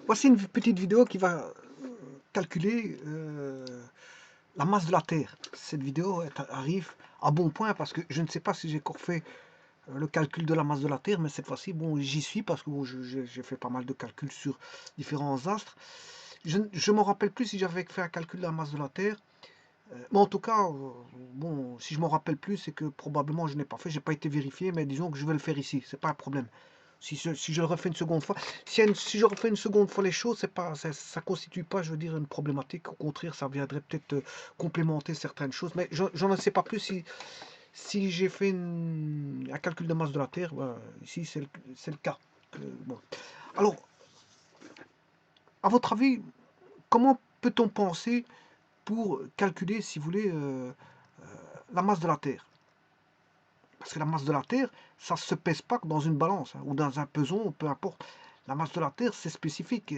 Voici une petite vidéo qui va calculer la masse de la Terre. Cette vidéo arrive à bon point parce que je ne sais pas si j'ai encore fait le calcul de la masse de la Terre, mais cette fois-ci, bon, j'y suis parce que bon, j'ai fait pas mal de calculs sur différents astres. Je ne me rappelle plus si j'avais fait un calcul de la masse de la Terre, mais en tout cas, bon, si je m'en rappelle plus, c'est que probablement je n'ai pas fait, j'ai pas été vérifié, mais disons que je vais le faire ici, c'est pas un problème. Si je le refais une seconde fois, si je refais une seconde fois les choses, c'est pas, ça constitue pas, je veux dire, une problématique. Au contraire, ça viendrait peut-être complémenter certaines choses. Mais j'en ne sais pas plus si j'ai fait un calcul de masse de la Terre. Voilà, ici, c'est le cas. Bon. Alors, à votre avis, comment peut-on penser pour calculer, si vous voulez, la masse de la Terre? Parce que la masse de la Terre, ça ne se pèse pas que dans une balance, hein, ou dans un peson, peu importe. La masse de la Terre, c'est spécifique.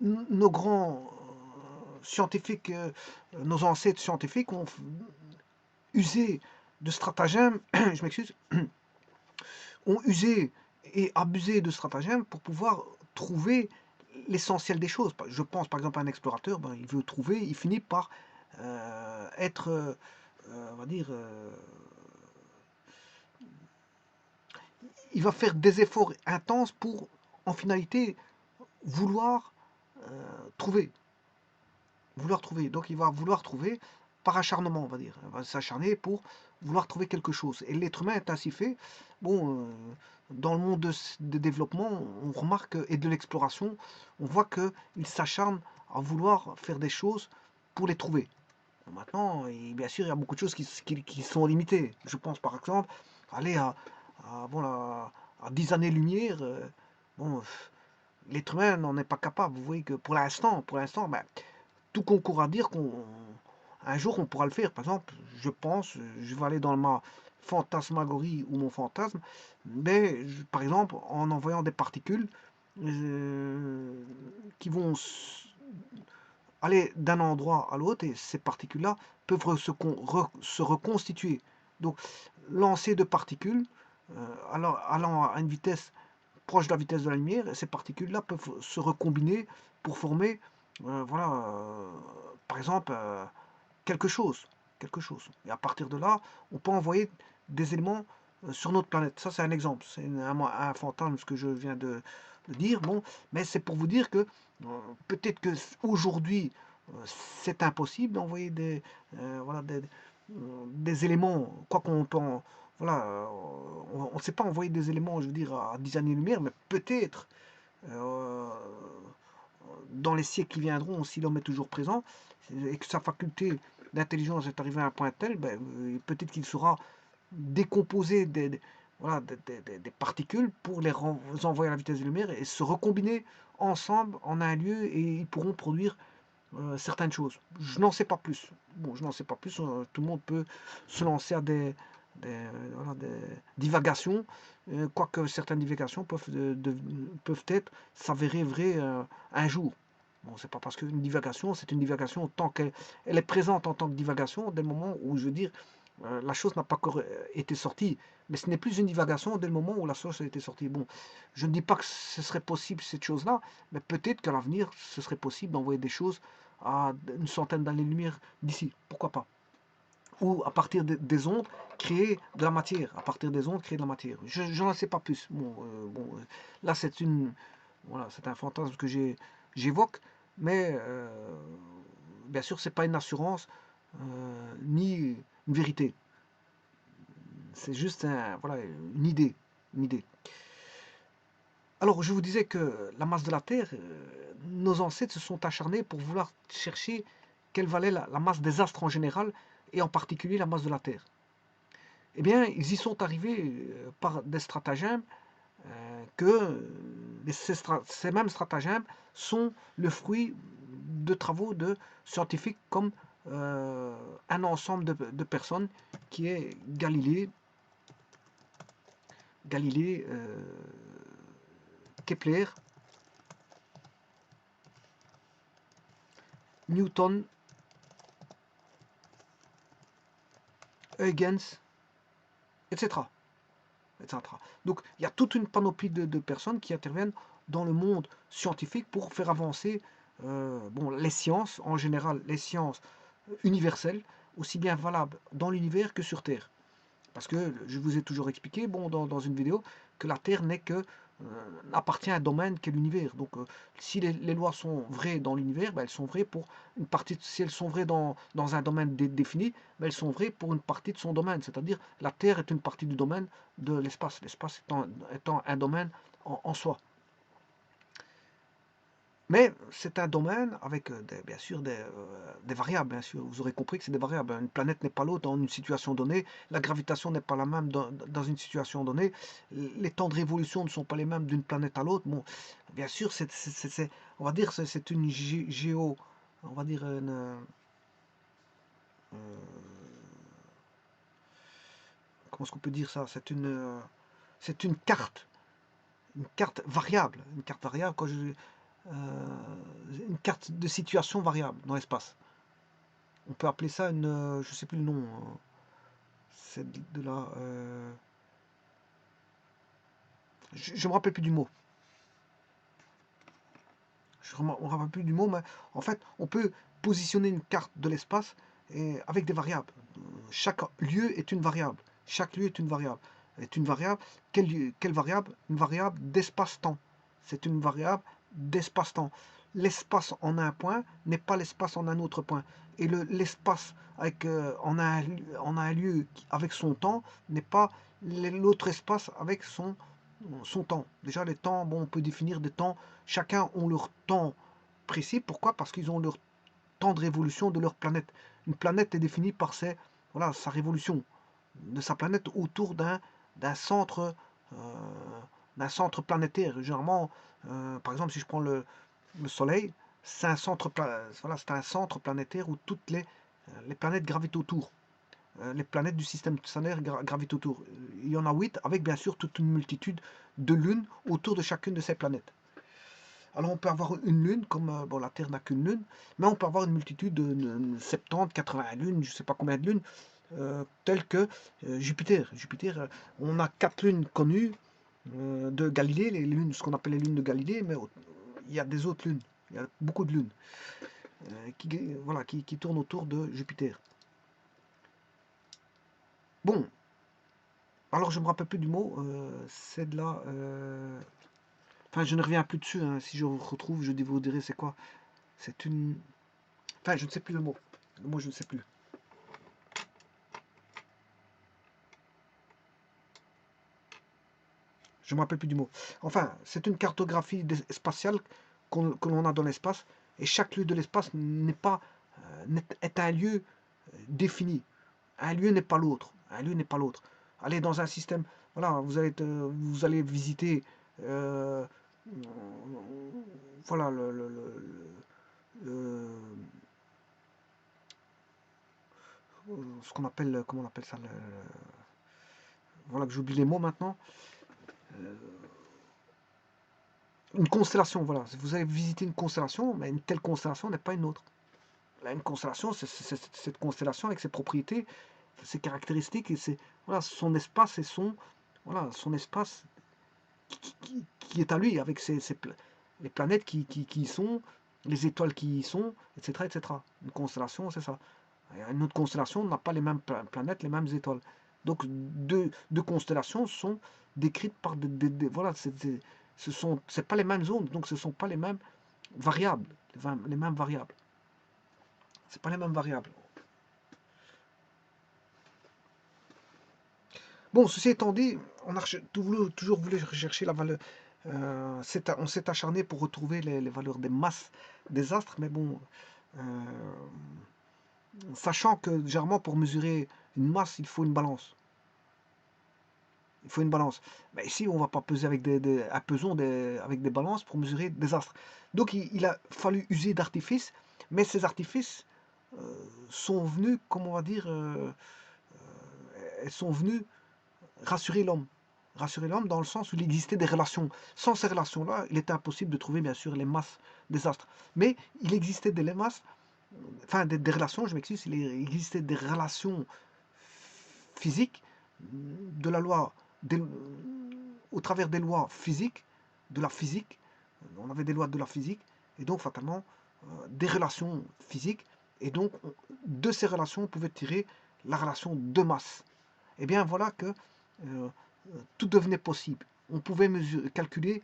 Nos grands scientifiques, nos ancêtres scientifiques ont usé de stratagèmes, je m'excuse, ont usé et abusé de stratagèmes pour pouvoir trouver l'essentiel des choses. Je pense par exemple à un explorateur, ben, il veut trouver, il finit par être, on va dire, il va faire des efforts intenses pour, en finalité, vouloir trouver. Vouloir trouver. Donc il va vouloir trouver par acharnement, on va dire. Il va s'acharner pour vouloir trouver quelque chose. Et l'être humain est ainsi fait. Bon, dans le monde de développement, on remarque, et de l'exploration, on voit qu'il s'acharne à vouloir faire des choses pour les trouver. Maintenant, et bien sûr, il y a beaucoup de choses qui sont limitées. Je pense par exemple, aller bon, à 10 années-lumière, bon, l'être humain n'en est pas capable. Vous voyez que pour l'instant, ben, tout concourt à dire qu'un jour on pourra le faire. Par exemple, je pense, je vais aller dans ma fantasmagorie ou mon fantasme, mais par exemple en envoyant des particules qui vont aller d'un endroit à l'autre et ces particules-là peuvent se reconstituer. Donc lancer de particules allant à une vitesse proche de la vitesse de la lumière, et ces particules-là peuvent se recombiner pour former, voilà, par exemple, quelque chose, quelque chose. Et à partir de là, on peut envoyer des éléments sur notre planète. Ça, c'est un exemple. C'est un fantasme, ce que je viens de dire. Bon, mais c'est pour vous dire que peut-être que aujourd'hui, c'est impossible d'envoyer voilà, des éléments, quoi qu'on peut voilà, on ne sait pas envoyer des éléments, je veux dire, à 10 années-lumière, mais peut-être euh, dans les siècles qui viendront, si l'homme est toujours présent, et que sa faculté d'intelligence est arrivée à un point tel, ben, peut-être qu'il saura décomposer voilà, des particules pour les envoyer à la vitesse de la lumière et se recombiner ensemble en un lieu et ils pourront produire certaines choses. Je n'en sais pas plus. Bon, je n'en sais pas plus. Tout le monde peut se lancer à voilà, des divagations, quoique certaines divagations peuvent être s'avérer vraies un jour. Bon, c'est pas parce qu'une divagation, c'est une divagation tant qu'elle est présente en tant que divagation, dès le moment où, je veux dire, la chose n'a pas encore été sortie. Mais ce n'est plus une divagation dès le moment où la chose a été sortie. Bon, je ne dis pas que ce serait possible cette chose-là, mais peut-être qu'à l'avenir, ce serait possible d'envoyer des choses à une centaine d'années-lumière d'ici. Pourquoi pas? Ou à partir des ondes, créer de la matière. À partir des ondes, créer de la matière. Je n'en sais pas plus. Là, voilà, c'est un fantasme que j'évoque, mais bien sûr, c'est pas une assurance ni une vérité. C'est juste voilà, une idée. Une idée. Alors, je vous disais que la masse de la Terre, nos ancêtres se sont acharnés pour vouloir chercher quelle valait la masse des astres en général, et en particulier la masse de la Terre. Eh bien, ils y sont arrivés par des stratagèmes que ces mêmes stratagèmes sont le fruit de travaux de scientifiques comme un ensemble de personnes qui est Galilée, Kepler, Newton, Huygens, etc. etc. Donc il y a toute une panoplie de personnes qui interviennent dans le monde scientifique pour faire avancer bon, les sciences, en général les sciences universelles, aussi bien valables dans l'univers que sur Terre. Parce que je vous ai toujours expliqué, bon, dans une vidéo, que la Terre n'est que appartient à un domaine qu'est l'univers. Donc, si les lois sont vraies dans l'univers, ben, elles sont vraies pour une partie. Si elles sont vraies dans un domaine défini, ben, elles sont vraies pour une partie de son domaine. C'est-à-dire, la Terre est une partie du domaine de l'espace. L'espace étant un domaine en soi. Mais c'est un domaine avec bien sûr des variables, bien sûr. Vous aurez compris que c'est des variables. Une planète n'est pas l'autre dans une situation donnée. La gravitation n'est pas la même dans une situation donnée. Les temps de révolution ne sont pas les mêmes d'une planète à l'autre. Bon, bien sûr, on va dire c'est une on va dire euh, comment est-ce qu'on peut dire ça? C'est une carte variable. Une carte variable, une carte de situation variable dans l'espace. On peut appeler ça une, je sais plus le nom, c'est de la, je me rappelle plus du mot. Je me rappelle plus du mot, mais en fait, on peut positionner une carte de l'espace avec des variables. Chaque lieu est une variable. Chaque lieu est une variable. Est une variable. Quelle variable? Une variable d'espace-temps. C'est une variable d'espace-temps. L'espace en un point n'est pas l'espace en un autre point. Et l'espace en un lieu avec son temps n'est pas l'autre espace avec son temps. Déjà, les temps, bon, on peut définir des temps. Chacun ont leur temps précis. Pourquoi? Parce qu'ils ont leur temps de révolution de leur planète. Une planète est définie par voilà, sa révolution de sa planète autour d'un centre, centre planétaire. Généralement, par exemple, si je prends le Soleil, c'est un centre, voilà, c'est un centre planétaire où toutes les planètes gravitent autour. Les planètes du système solaire gravitent autour. Il y en a 8, avec bien sûr toute une multitude de lunes autour de chacune de ces planètes. Alors on peut avoir une lune, comme bon, la Terre n'a qu'une lune, mais on peut avoir une multitude de 70, 80 lunes, je ne sais pas combien de lunes, telles que Jupiter. Jupiter, on a 4 lunes connues de Galilée, les lunes, ce qu'on appelle les lunes de Galilée, mais il y a des autres lunes, il y a beaucoup de lunes voilà, qui tournent autour de Jupiter. Bon, alors je me rappelle plus du mot, c'est de la... Enfin, je ne reviens plus dessus, hein. Si je retrouve, je vous dirai c'est quoi. C'est une... Enfin, je ne sais plus le mot. Le mot, je ne sais plus. Je ne me rappelle plus du mot. Enfin, c'est une cartographie spatiale que l'on a dans l'espace. Et chaque lieu de l'espace n'est pas est un lieu défini. Un lieu n'est pas l'autre. Un lieu n'est pas l'autre. Allez dans un système. Voilà, vous allez visiter. Voilà ce qu'on appelle, comment on appelle ça, voilà que j'oublie les mots maintenant. Une constellation, voilà. Vous allez visiter une constellation, mais une telle constellation n'est pas une autre. Là, une constellation, c'est cette constellation avec ses propriétés, ses caractéristiques et voilà, son espace et voilà, son espace qui est à lui, avec les planètes qui y sont, les étoiles qui y sont, etc., etc. Une constellation, c'est ça. Une autre constellation n'a pas les mêmes planètes, les mêmes étoiles. Donc, deux constellations sont décrites par voilà, c'est pas les mêmes zones, donc ce sont pas les mêmes variables, les mêmes variables. C'est pas les mêmes variables. Bon, ceci étant dit, on a toujours voulu rechercher la valeur. On s'est acharné pour retrouver les valeurs des masses des astres, mais bon, sachant que généralement pour mesurer une masse, il faut une balance. Il faut une balance. Mais ici, on ne va pas peser avec avec des balances pour mesurer des astres. Donc il a fallu user d'artifices, mais ces artifices sont venus, comment on va dire, elles sont venues rassurer l'homme. Rassurer l'homme dans le sens où il existait des relations. Sans ces relations-là, il était impossible de trouver, bien sûr, les masses des astres. Mais il existait des masses, enfin des relations, je m'excuse, il existait des relations physiques de la loi, au travers des lois physiques, de la physique, on avait des lois de la physique, et donc fatalement des relations physiques, et donc de ces relations on pouvait tirer la relation de masse. Et bien voilà que tout devenait possible. On pouvait calculer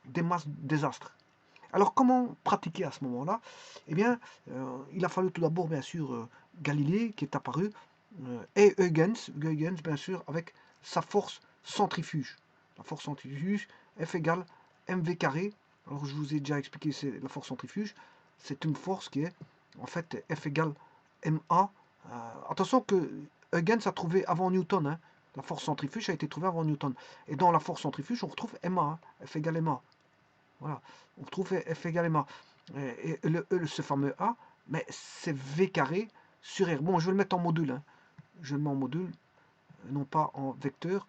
des masses des astres. Alors comment pratiquer à ce moment-là? Eh bien, il a fallu tout d'abord, bien sûr, Galilée qui est apparu, et Huygens, bien sûr, avec sa force centrifuge. La force centrifuge, F égale mv carré. Alors je vous ai déjà expliqué, c'est la force centrifuge. C'est une force qui est, en fait, F égale ma. Attention que Huygens a trouvé avant Newton, hein. La force centrifuge a été trouvée avant Newton. Et dans la force centrifuge, on retrouve ma, hein, F égale ma. Voilà, on retrouve F égale ma. Et ce fameux A, mais c'est V carré sur R. Bon, je vais le mettre en module, hein. Je le mets en module, non pas en vecteur.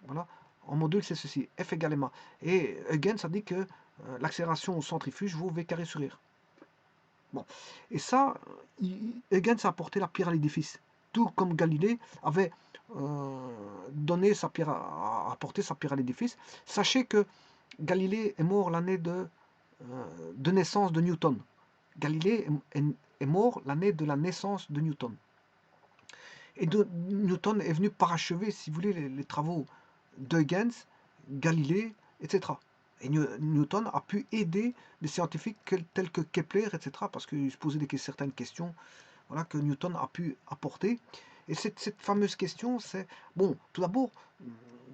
Voilà, en module, c'est ceci, F égale ma. Et Huygens ça dit que l'accélération au centrifuge vaut V carré sur R. Bon, et ça, Huygens a apporté la pierre à l'édifice. Tout comme Galilée avait donné sa pierre apporté sa pierre à l'édifice. Sachez que Galilée est mort l'année de naissance de Newton. Galilée est mort l'année de la naissance de Newton. Et Newton est venu parachever, si vous voulez, les travaux d'Huygens, Galilée, etc. Et Newton a pu aider des scientifiques tels que Kepler, etc., parce qu'il se posait certaines questions, voilà, que Newton a pu apporter. Et cette fameuse question, c'est, bon, tout d'abord,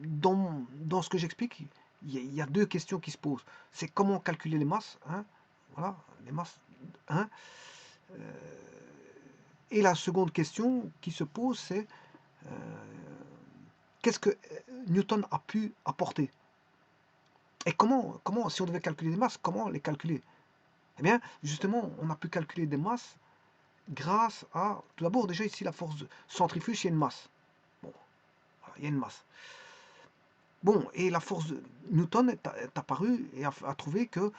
dans ce que j'explique, il y a deux questions qui se posent. C'est comment calculer les masses, hein, voilà, les masses, hein, et la seconde question qui se pose, c'est qu'est-ce que Newton a pu apporter? Et comment, si on devait calculer des masses, comment les calculer? Eh bien, justement, on a pu calculer des masses grâce à, tout d'abord, déjà ici, la force centrifuge, il y a une masse. Bon, voilà, il y a une masse. Bon, et la force de Newton est apparue et a trouvé que,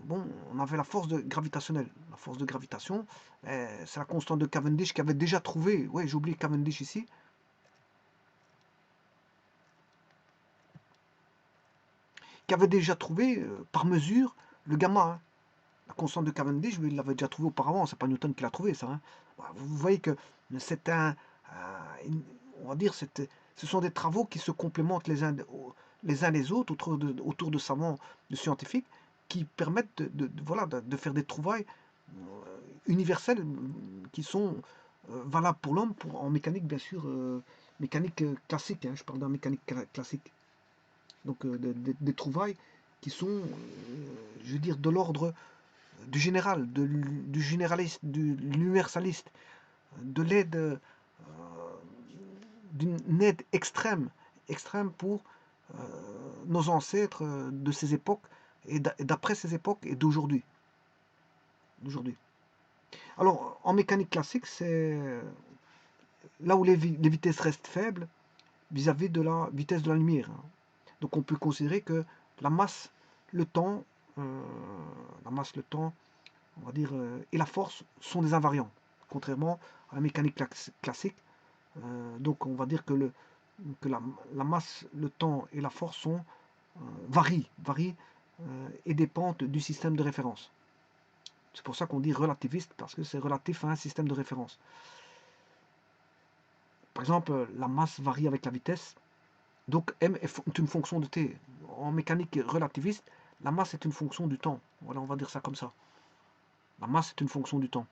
bon, on avait la force gravitationnelle. La force de gravitation, c'est la constante de Cavendish qui avait déjà trouvé, ouais, j'ai oublié Cavendish ici, qui avait déjà trouvé par mesure le gamma, hein. La constante de Cavendish, il l'avait déjà trouvé auparavant, c'est pas Newton qui l'a trouvé ça, hein. Vous voyez que c'est on va dire, ce sont des travaux qui se complémentent les uns les autres autour de savants, de scientifiques, qui permettent voilà, de faire des trouvailles universelles qui sont valables pour l'homme, en mécanique bien sûr, mécanique classique, hein, je parle d'un mécanique classique. Donc des trouvailles qui sont, je veux dire, de l'ordre du général, du généraliste, de l'universaliste, de l'aide, d'une aide extrême, extrême pour nos ancêtres de ces époques et d'après ces époques et d'aujourd'hui. Alors, en mécanique classique, c'est là où les vitesses restent faibles vis-à-vis de la vitesse de la lumière, hein. Donc, on peut considérer que la masse, le temps, le temps, on va dire, et la force sont des invariants, contrairement à la mécanique classique. Donc on va dire que, la masse, le temps et la force varient et dépendent du système de référence. C'est pour ça qu'on dit relativiste, parce que c'est relatif à un système de référence. Par exemple, la masse varie avec la vitesse, donc m est une fonction de t. En mécanique relativiste, la masse est une fonction du temps. Voilà, on va dire ça comme ça. La masse est une fonction du temps.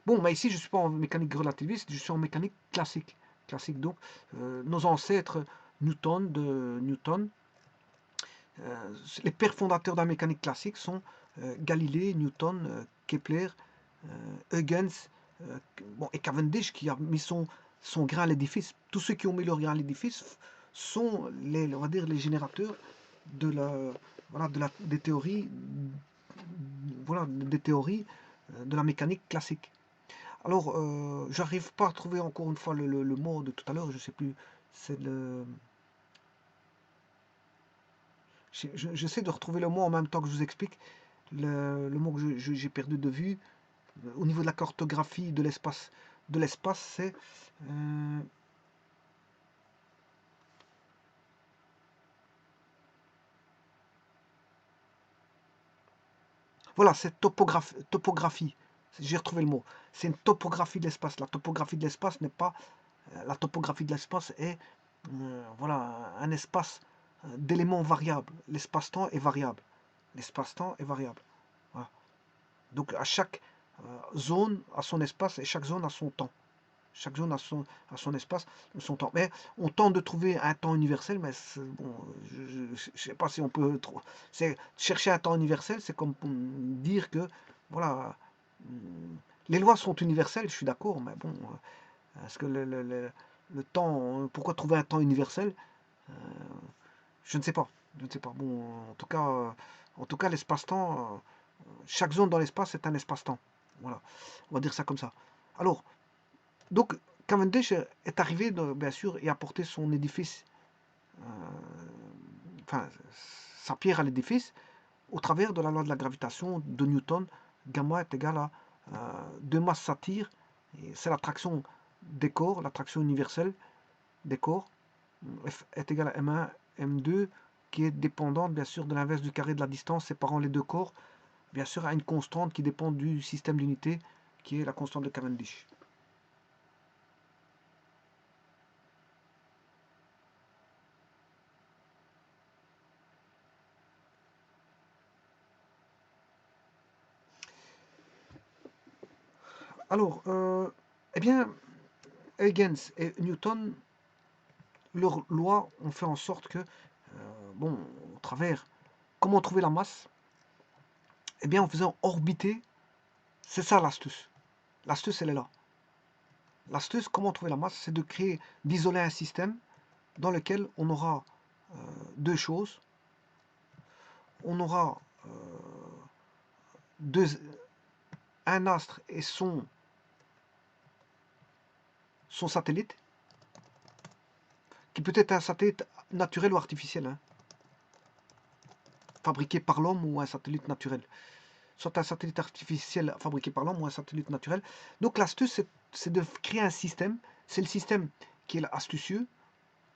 Bon, mais ici, je ne suis pas en mécanique relativiste, je suis en mécanique classique. Classique, donc, nos ancêtres Newton, les pères fondateurs de la mécanique classique sont Galilée, Newton, Kepler, Huygens, bon, et Cavendish qui a mis son grain à l'édifice. Tous ceux qui ont mis leur grain à l'édifice sont on va dire, les générateurs des théories, voilà, des théories de la mécanique classique. Alors, j'arrive pas à trouver encore une fois le mot de tout à l'heure, je sais plus. C'est le. J'essaie de retrouver le mot en même temps que je vous explique. Le mot que j'ai perdu de vue. Au niveau de la cartographie de l'espace. C'est. Voilà, c'est topographie. J'ai retrouvé le mot. C'est une topographie de l'espace. La topographie de l'espace n'est pas... la topographie de l'espace est voilà, un espace d'éléments variables. L'espace-temps est variable. L'espace-temps est variable. Voilà. Donc à chaque zone a son espace et chaque zone a son temps. Chaque zone a son espace, son temps. Mais on tente de trouver un temps universel, mais bon, je ne sais pas si on peut trop. Chercher un temps universel, c'est comme dire que voilà, les lois sont universelles, je suis d'accord, mais bon, est-ce que le temps, pourquoi trouver un temps universel? Euh, je ne sais pas. Je ne sais pas. Bon, en tout cas, l'espace-temps, chaque zone dans l'espace est un espace-temps. Voilà, on va dire ça comme ça. Alors, donc, Cavendish est arrivé, bien sûr, et a porté son édifice, euh, enfin, sa pierre à l'édifice, au travers de la loi de la gravitation de Newton. Gamma est égal à 2 masses s'attirent, et c'est l'attraction des corps, l'attraction universelle des corps. F est égal à M1, M2, qui est dépendante, bien sûr, de l'inverse du carré de la distance séparant les deux corps, bien sûr, à une constante qui dépend du système d'unité, qui est la constante de Cavendish. Alors, eh bien, Huygens et Newton, leurs lois ont fait en sorte que, bon, au travers, comment trouver la masse? Eh bien, en faisant orbiter, c'est ça l'astuce. L'astuce, elle est là. L'astuce, comment trouver la masse, c'est de créer, d'isoler un système dans lequel on aura deux choses. On aura deux, un astre et son satellite, qui peut être un satellite naturel ou artificiel, hein, fabriqué par l'homme ou un satellite naturel. Soit un satellite artificiel fabriqué par l'homme ou un satellite naturel. Donc l'astuce, c'est de créer un système. C'est le système qui est astucieux.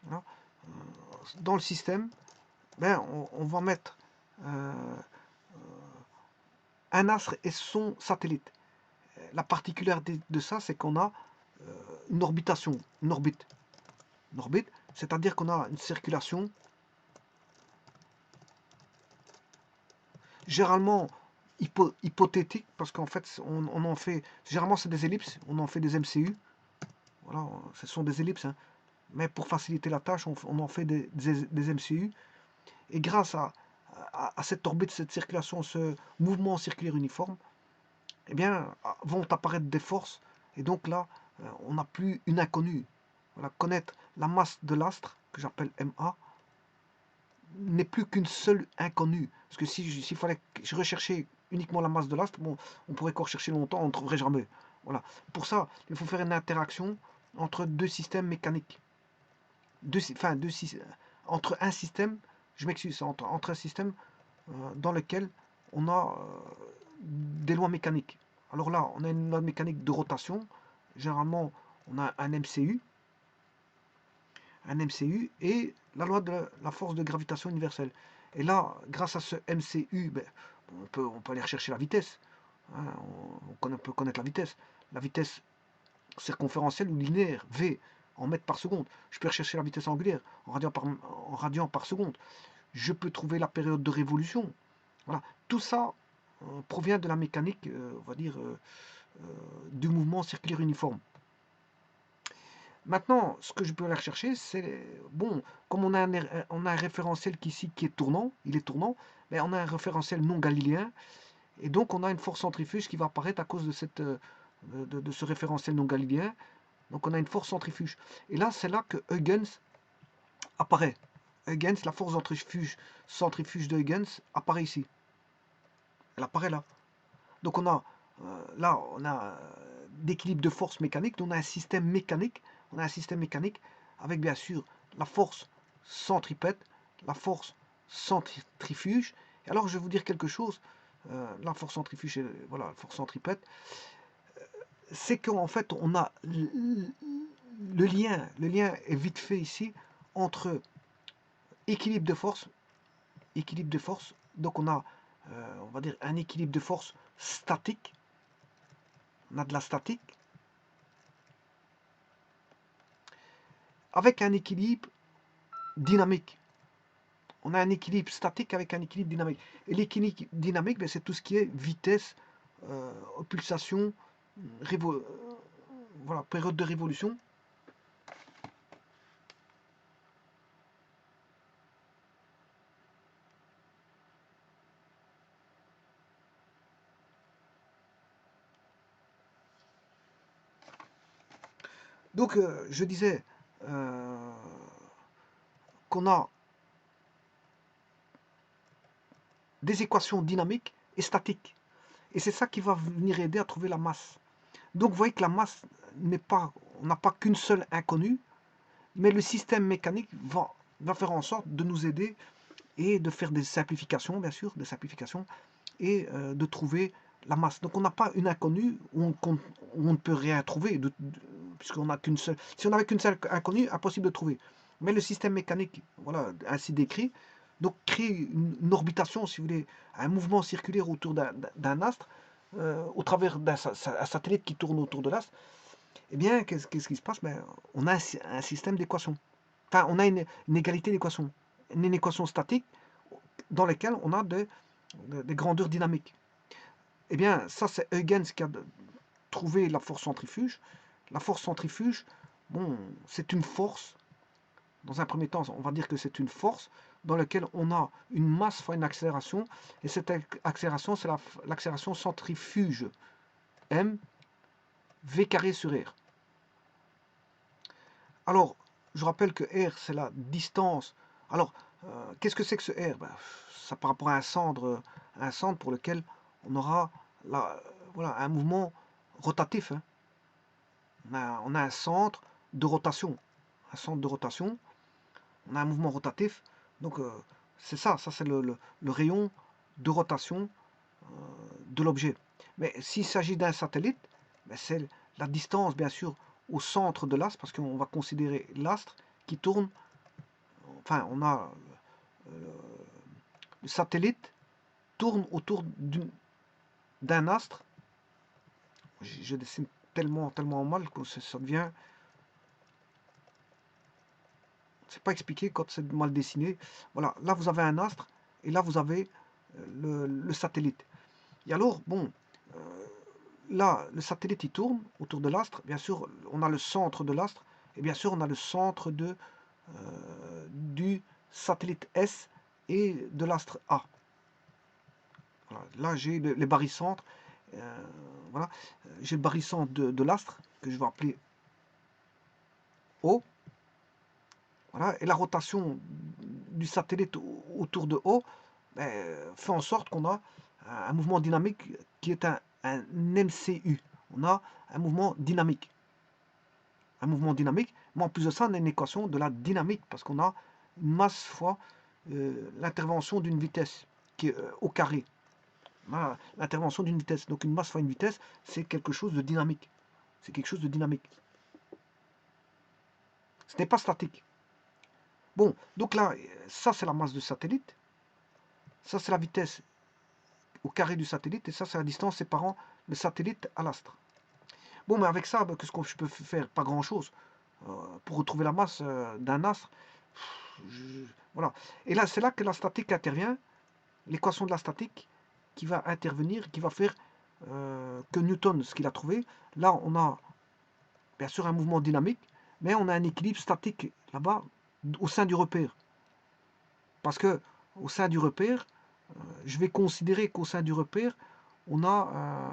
Voilà. Dans le système, ben, on va mettre un astre et son satellite. La particularité de ça, c'est qu'on a une orbitation, une orbite. Une orbite, c'est-à-dire qu'on a une circulation généralement hypothétique, parce qu'en fait, on en fait, généralement c'est des ellipses, on en fait des MCU, voilà, ce sont des ellipses, hein. Mais pour faciliter la tâche, on en fait des MCU, et grâce à cette orbite, cette circulation, ce mouvement circulaire uniforme, eh bien, vont apparaître des forces, et donc là, on n'a plus une inconnue. Voilà, connaître la masse de l'astre, que j'appelle MA, n'est plus qu'une seule inconnue. Parce que s'il fallait que je recherchais uniquement la masse de l'astre, bon, on pourrait encore chercher longtemps, on ne trouverait jamais. Voilà. Pour ça, il faut faire une interaction entre deux systèmes mécaniques. Entre un système, je m'excuse, entre un système dans lequel on a des lois mécaniques. Alors là, on a une loi mécanique de rotation. Généralement, on a un MCU et la loi de la force de gravitation universelle. Et là, grâce à ce MCU, ben, on peut aller rechercher la vitesse. Hein, on peut connaître la vitesse. La vitesse circonférentielle ou linéaire, V, en mètres par seconde. Je peux rechercher la vitesse angulaire en radian par seconde. Je peux trouver la période de révolution. Voilà. Tout ça provient de la mécanique, on va dire, du mouvement circulaire uniforme. Maintenant, ce que je peux aller rechercher, c'est, bon, comme on a un référentiel ici qui est tournant, il est tournant, mais on a un référentiel non galiléen, et donc on a une force centrifuge qui va apparaître à cause de ce référentiel non galiléen. Donc on a une force centrifuge. Et là, c'est là que Huygens apparaît. Huygens, la force centrifuge de Huygens apparaît ici. Elle apparaît là. Donc on a là, on a d'équilibre de force mécanique, on a un système mécanique, avec bien sûr la force centripète, la force centrifuge. Et alors je vais vous dire quelque chose, la force centrifuge, voilà, la force centripète, c'est qu'en fait on a le lien est vite fait ici entre équilibre de force, donc on a on va dire, un équilibre de force statique. On a de la statique avec un équilibre dynamique. On a un équilibre statique avec un équilibre dynamique. Et l'équilibre dynamique, ben, c'est tout ce qui est vitesse, pulsation, voilà, période de révolution. Donc, je disais qu'on a des équations dynamiques et statiques. Et c'est ça qui va venir aider à trouver la masse. Donc, vous voyez que la masse n'est pas, on n'a pas qu'une seule inconnue, mais le système mécanique va faire en sorte de nous aider et de faire des simplifications, bien sûr, des simplifications, et de trouver la masse. Donc on n'a pas une inconnue où on ne peut rien trouver, puisqu'on n'a qu'une seule. Si on n'avait qu'une seule inconnue, impossible de trouver. Mais le système mécanique, voilà, ainsi décrit, donc crée une orbitation, si vous voulez, un mouvement circulaire autour d'un astre, au travers d'un satellite qui tourne autour de l'astre. Eh bien, qu'est-ce qui se passe? Ben, on a un système d'équations. Enfin, on a une égalité d'équations. Une équation statique dans laquelle on a des grandeurs dynamiques. Eh bien, ça, c'est Huygens qui a trouvé la force centrifuge. La force centrifuge, bon, c'est une force. Dans un premier temps, on va dire que c'est une force dans laquelle on a une masse fois une accélération. Et cette accélération, c'est l'accélération centrifuge. M, V carré sur R. Alors, je rappelle que R, c'est la distance. Alors, qu'est-ce que c'est que ce R? Ben, ça par rapport à un centre pour lequel on aura voilà, un mouvement rotatif. Hein. On a un centre de rotation. Un centre de rotation. On a un mouvement rotatif. Donc, c'est ça. Ça, c'est le rayon de rotation de l'objet. Mais s'il s'agit d'un satellite, ben, c'est la distance, bien sûr, au centre de l'astre, parce qu'on va considérer l'astre qui tourne. Enfin, on a le satellite tourne autour d'un astre. Je dessine tellement mal que ça devient. C'est pas expliqué quand c'est mal dessiné. Voilà, là vous avez un astre et là vous avez le satellite. Et alors, bon, là le satellite il tourne autour de l'astre. Bien sûr, on a le centre de l'astre et bien sûr on a le centre du satellite S et de l'astre A. Voilà, là j'ai les barycentres. Voilà, j'ai le barycentre de l'astre que je vais appeler O. Voilà, et la rotation du satellite autour de O fait en sorte qu'on a un mouvement dynamique qui est un MCU. On a un mouvement dynamique. Un mouvement dynamique, mais en plus de ça, on a une équation de la dynamique, parce qu'on a une masse fois l'intervention d'une vitesse qui est au carré. L'intervention d'une vitesse. Donc une masse fois une vitesse, c'est quelque chose de dynamique. C'est quelque chose de dynamique. Ce n'est pas statique. Bon, donc là, ça c'est la masse du satellite. Ça c'est la vitesse au carré du satellite. Et ça c'est la distance séparant le satellite à l'astre. Bon, mais avec ça, qu'est-ce que je peux faire? Pas grand-chose. Pour retrouver la masse d'un astre. Voilà. Et là, c'est là que la statique intervient. L'équation de la statique qui va intervenir, qui va faire que Newton, ce qu'il a trouvé, là on a bien sûr un mouvement dynamique, mais on a un équilibre statique là-bas au sein du repère. Parce que au sein du repère, je vais considérer qu'au sein du repère, on a...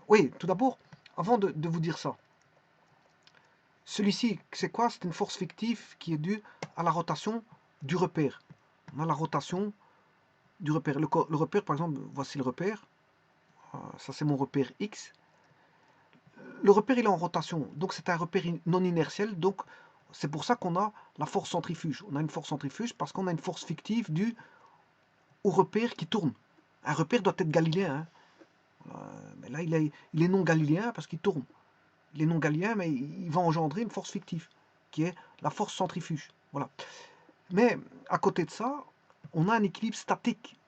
Oui, tout d'abord, avant de vous dire ça, celui-ci, c'est quoi? C'est une force fictive qui est due à la rotation du repère. On a la rotation du repère. Le repère, par exemple, voici le repère. Ça, c'est mon repère X. Le repère, il est en rotation. Donc, c'est un repère non inertiel. Donc, c'est pour ça qu'on a la force centrifuge. On a une force centrifuge parce qu'on a une force fictive due au repère qui tourne. Un repère doit être galiléen. Hein. Mais là, il est non galiléen parce qu'il tourne. Il est non galiléen, mais il va engendrer une force fictive, qui est la force centrifuge. Voilà. Mais à côté de ça, on a un équilibre statique.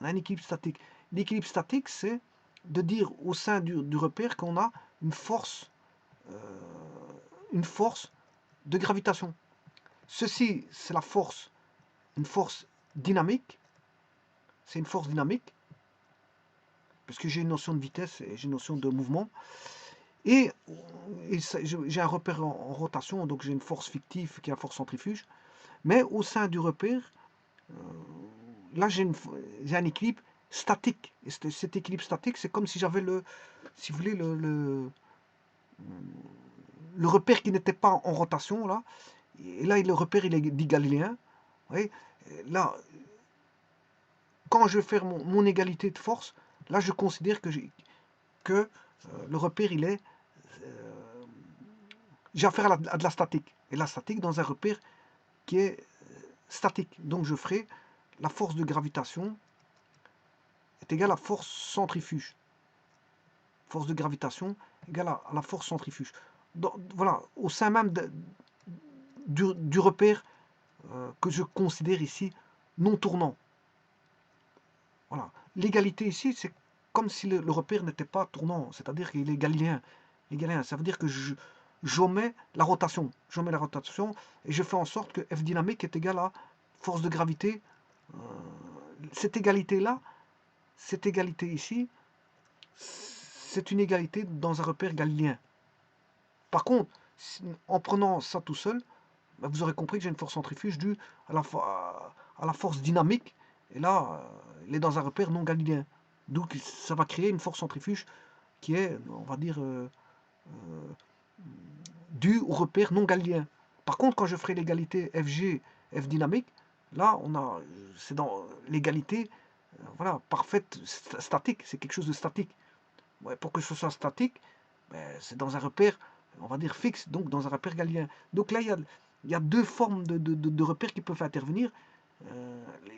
On a un équilibre statique. L'équilibre statique, c'est de dire au sein du repère qu'on a euh, une force de gravitation. Ceci, c'est une force dynamique. C'est une force dynamique, parce que j'ai une notion de vitesse et j'ai une notion de mouvement. Et, j'ai un repère en rotation, donc j'ai une force fictive qui est la force centrifuge. Mais au sein du repère, là j'ai un équilibre statique. Et cet équilibre statique, c'est comme si j'avais si vous voulez, le repère qui n'était pas en rotation, là. Et là, le repère, il est dit galiléen. Vous voyez, là, quand je vais faire mon égalité de force, là, je considère que le repère, j'ai affaire à de la statique. Et la statique dans un repère qui est statique. Donc, je ferai la force de gravitation est égale à force centrifuge. Force de gravitation égale à la force centrifuge. Donc, voilà, au sein même du repère que je considère ici non tournant. Voilà. L'égalité ici, c'est comme si le repère n'était pas tournant, c'est-à-dire qu'il est galiléen. Ça veut dire que j'omets la rotation. J'omets la rotation et je fais en sorte que F dynamique est égal à force de gravité. Cette égalité-là, cette égalité ici, c'est une égalité dans un repère galiléen. Par contre, en prenant ça tout seul, vous aurez compris que j'ai une force centrifuge due à la force dynamique. Et là, elle est dans un repère non galiléen. Donc ça va créer une force centrifuge qui est, on va dire, due au repère non galiléen. Par contre, quand je ferai l'égalité FG, F dynamique, là, c'est dans l'égalité, voilà, parfaite, statique. C'est quelque chose de statique. Ouais, pour que ce soit statique, c'est dans un repère, on va dire fixe, donc dans un repère galiléen. Donc là, il y a deux formes de repères qui peuvent intervenir.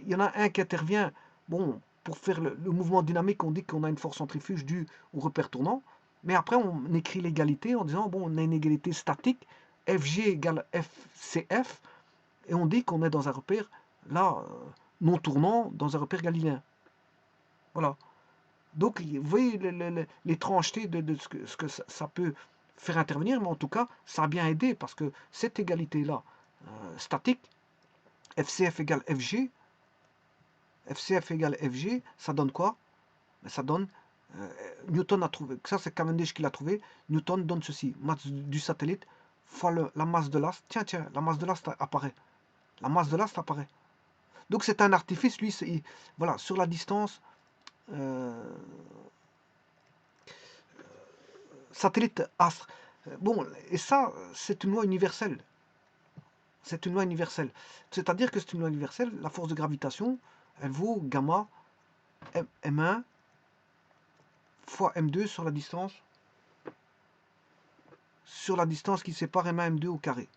Il y en a un qui intervient, bon, pour faire le mouvement dynamique, on dit qu'on a une force centrifuge due au repère tournant, mais après on écrit l'égalité en disant, bon, on a une égalité statique, Fg égale FCF, et on dit qu'on est dans un repère, là, non tournant, dans un repère galiléen. Voilà. Donc, vous voyez l'étrangeté de ce que ça peut faire intervenir, mais en tout cas, ça a bien aidé, parce que cette égalité-là, statique, FCF égale FG, FCF égale FG, ça donne quoi? Ça donne, Newton a trouvé, ça c'est Cavendish qui l'a trouvé, Newton donne ceci, masse du satellite fois la masse de l'astre. Tiens, la masse de l'astre apparaît. La masse de l'astre apparaît. Donc c'est un artifice, lui, voilà, sur la distance satellite-astre. Bon, et ça, c'est une loi universelle. C'est une loi universelle. C'est-à-dire que c'est une loi universelle, la force de gravitation, elle vaut gamma M1 fois M2 sur la distance qui sépare M1 et M2 au carré.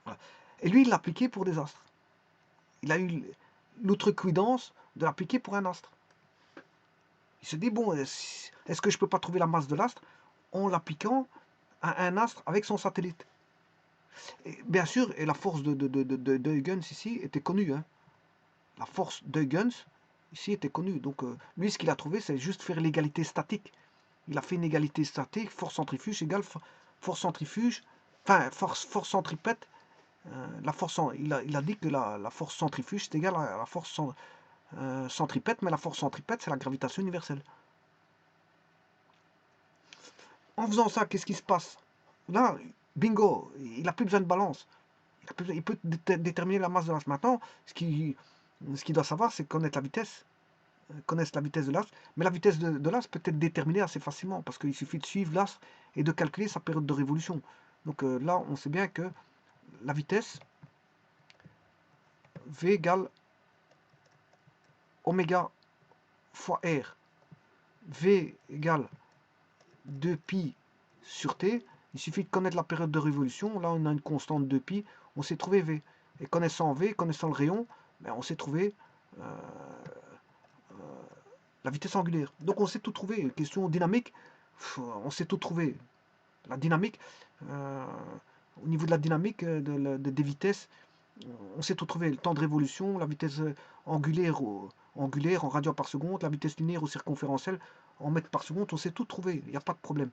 Voilà. Et lui, il l'a appliqué pour des astres. Il a eu l'outrecuidance de l'appliquer pour un astre. Il se dit, bon, est-ce que je ne peux pas trouver la masse de l'astre en l'appliquant à un astre avec son satellite? Et bien sûr, et la force de Huygens ici était connue. Hein. La force d'Huygens ici était connue. Donc lui, ce qu'il a trouvé, c'est juste faire l'égalité statique. Il a fait une égalité statique, force centrifuge égale force centrifuge, enfin force centripète. Il a dit que la force centrifuge c'est égal à la force centripète, mais la force centripète, c'est la gravitation universelle. En faisant ça, qu'est-ce qui se passe? Là, bingo, il n'a plus besoin de balance. Il peut déterminer la masse de l'astre. Maintenant, ce qu'il doit savoir, c'est connaître la vitesse. Connaître la vitesse de l'astre. Mais la vitesse de l'astre peut être déterminée assez facilement, parce qu'il suffit de suivre l'astre et de calculer sa période de révolution. Donc là, on sait bien que la vitesse, V égale oméga fois R. V égale 2pi sur T. Il suffit de connaître la période de révolution. Là, on a une constante de pi. On sait trouver V. Et connaissant V, connaissant le rayon, on sait trouver la vitesse angulaire. Donc on sait tout trouver. Question dynamique, on sait tout trouver. La dynamique, au niveau de la dynamique des vitesses, On sait tout trouver. Le temps de révolution, la vitesse angulaire, angulaire en radians par seconde, la vitesse linéaire ou circonférentielle en mètres par seconde. On sait tout trouver. Il n'y a pas de problème.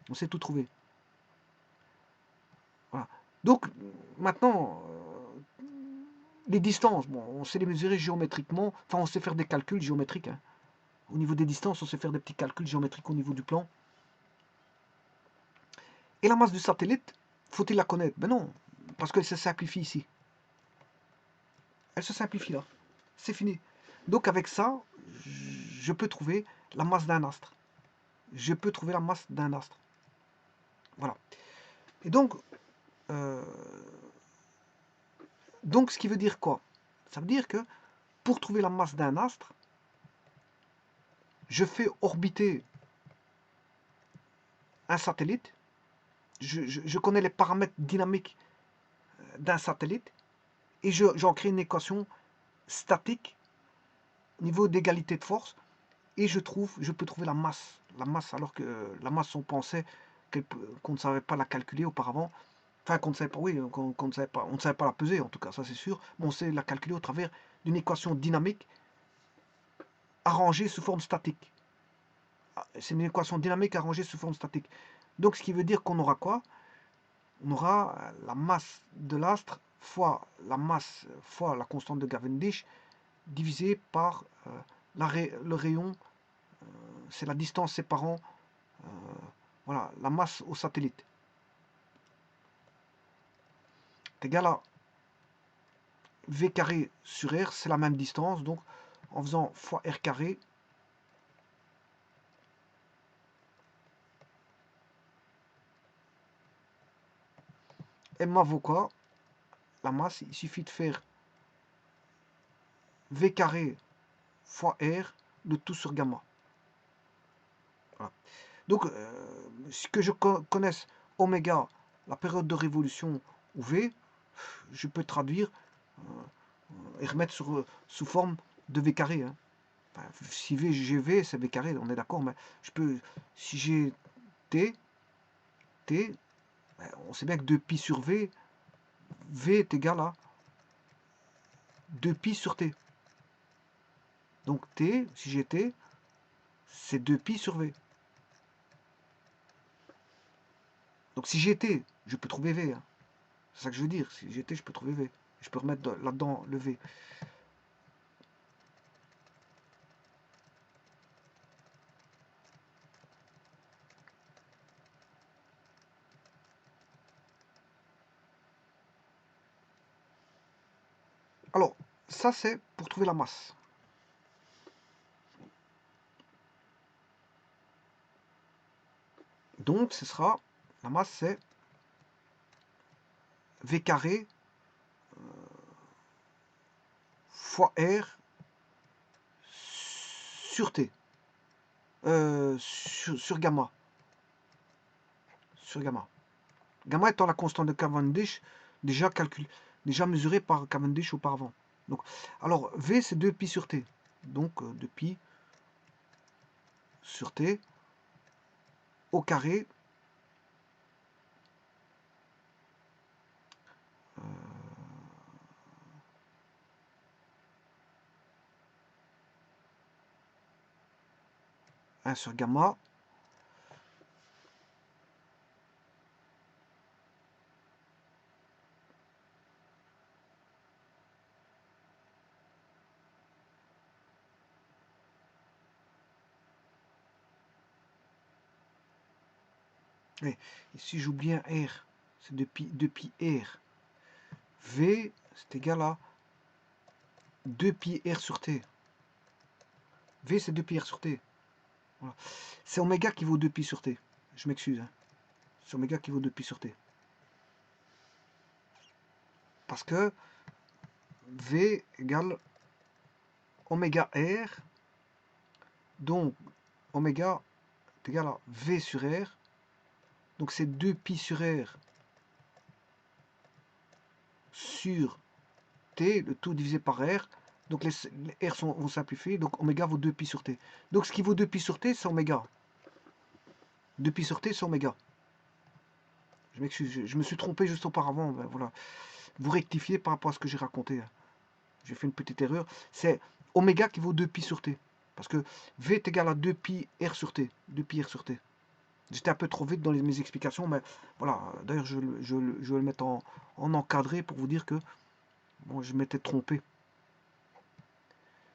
On sait tout trouver. Voilà. Donc, maintenant, les distances, bon, on sait les mesurer géométriquement. Enfin, on sait faire des calculs géométriques. Hein. Au niveau des distances, on sait faire des petits calculs géométriques au niveau du plan. Et la masse du satellite, faut-il la connaître? Ben non, parce qu'elle se simplifie ici. Elle se simplifie là. C'est fini. Donc avec ça, je peux trouver la masse d'un astre. Je peux trouver la masse d'un astre. Voilà. Et donc ce qui veut dire quoi? Ça veut dire que pour trouver la masse d'un astre, je fais orbiter un satellite. Je connais les paramètres dynamiques d'un satellite et j'en crée une équation statique niveau d'égalité de force et je peux trouver la masse. La masse, alors que la masse, on pensait qu'on ne savait pas la calculer auparavant. Enfin, qu'on ne savait pas, oui, qu'on ne savait pas, on ne savait pas la peser, en tout cas, ça c'est sûr, mais on sait la calculer au travers d'une équation dynamique arrangée sous forme statique. C'est une équation dynamique arrangée sous forme statique. Donc, ce qui veut dire qu'on aura quoi? On aura la masse de l'astre fois la masse fois la constante de Cavendish divisé par le rayon, c'est la distance séparant voilà, la masse au satellite. C'est égal à V carré sur R, c'est la même distance, donc en faisant fois R carré, M vaut quoi? La masse, il suffit de faire V carré fois R, le tout sur gamma. Voilà. Donc, ce que je connaisse oméga, la période de révolution, ou V, je peux traduire et remettre sous forme de V carré. Hein. Enfin, si V, j'ai V, c'est V carré, on est d'accord, mais je peux, si j'ai T, ben, on sait bien que 2pi sur V, V est égal à 2pi sur T. Donc T, si j'ai T, c'est 2pi sur V. Donc si j'ai T, je peux trouver V. Hein. C'est ça que je veux dire. Si j'ai T, je peux trouver V. Je peux remettre là-dedans le V. Alors, ça c'est pour trouver la masse. Donc, ce sera, la masse c'est V carré fois R sur T. Sur gamma. Sur gamma. Gamma étant la constante de Cavendish déjà mesurée par Cavendish auparavant. Donc, alors, V c'est 2pi sur T. Donc, 2pi sur T au carré 1 sur gamma. Et ici j'oublie un R, c'est 2pi R. V c'est égal à 2pi R sur T. V c'est 2pi R sur T. Voilà. C'est oméga qui vaut 2pi sur T. Je m'excuse. Hein. C'est oméga qui vaut 2pi sur T. Parce que V égale oméga R. Donc oméga est égal à V sur R. Donc c'est 2pi sur R sur T, le tout divisé par R. Donc les R vont simplifier, donc oméga vaut 2pi sur T. Donc ce qui vaut 2pi sur T, c'est oméga. 2pi sur T, c'est oméga. Je m'excuse, je me suis trompé juste auparavant. Ben voilà. vous rectifiez par rapport à ce que j'ai raconté. J'ai fait une petite erreur. C'est oméga qui vaut 2pi sur t. Parce que V est égal à 2pi r sur t. 2pi r sur t. J'étais un peu trop vite dans mes explications, mais voilà. D'ailleurs, je vais le mettre en encadré pour vous dire que bon, je m'étais trompé.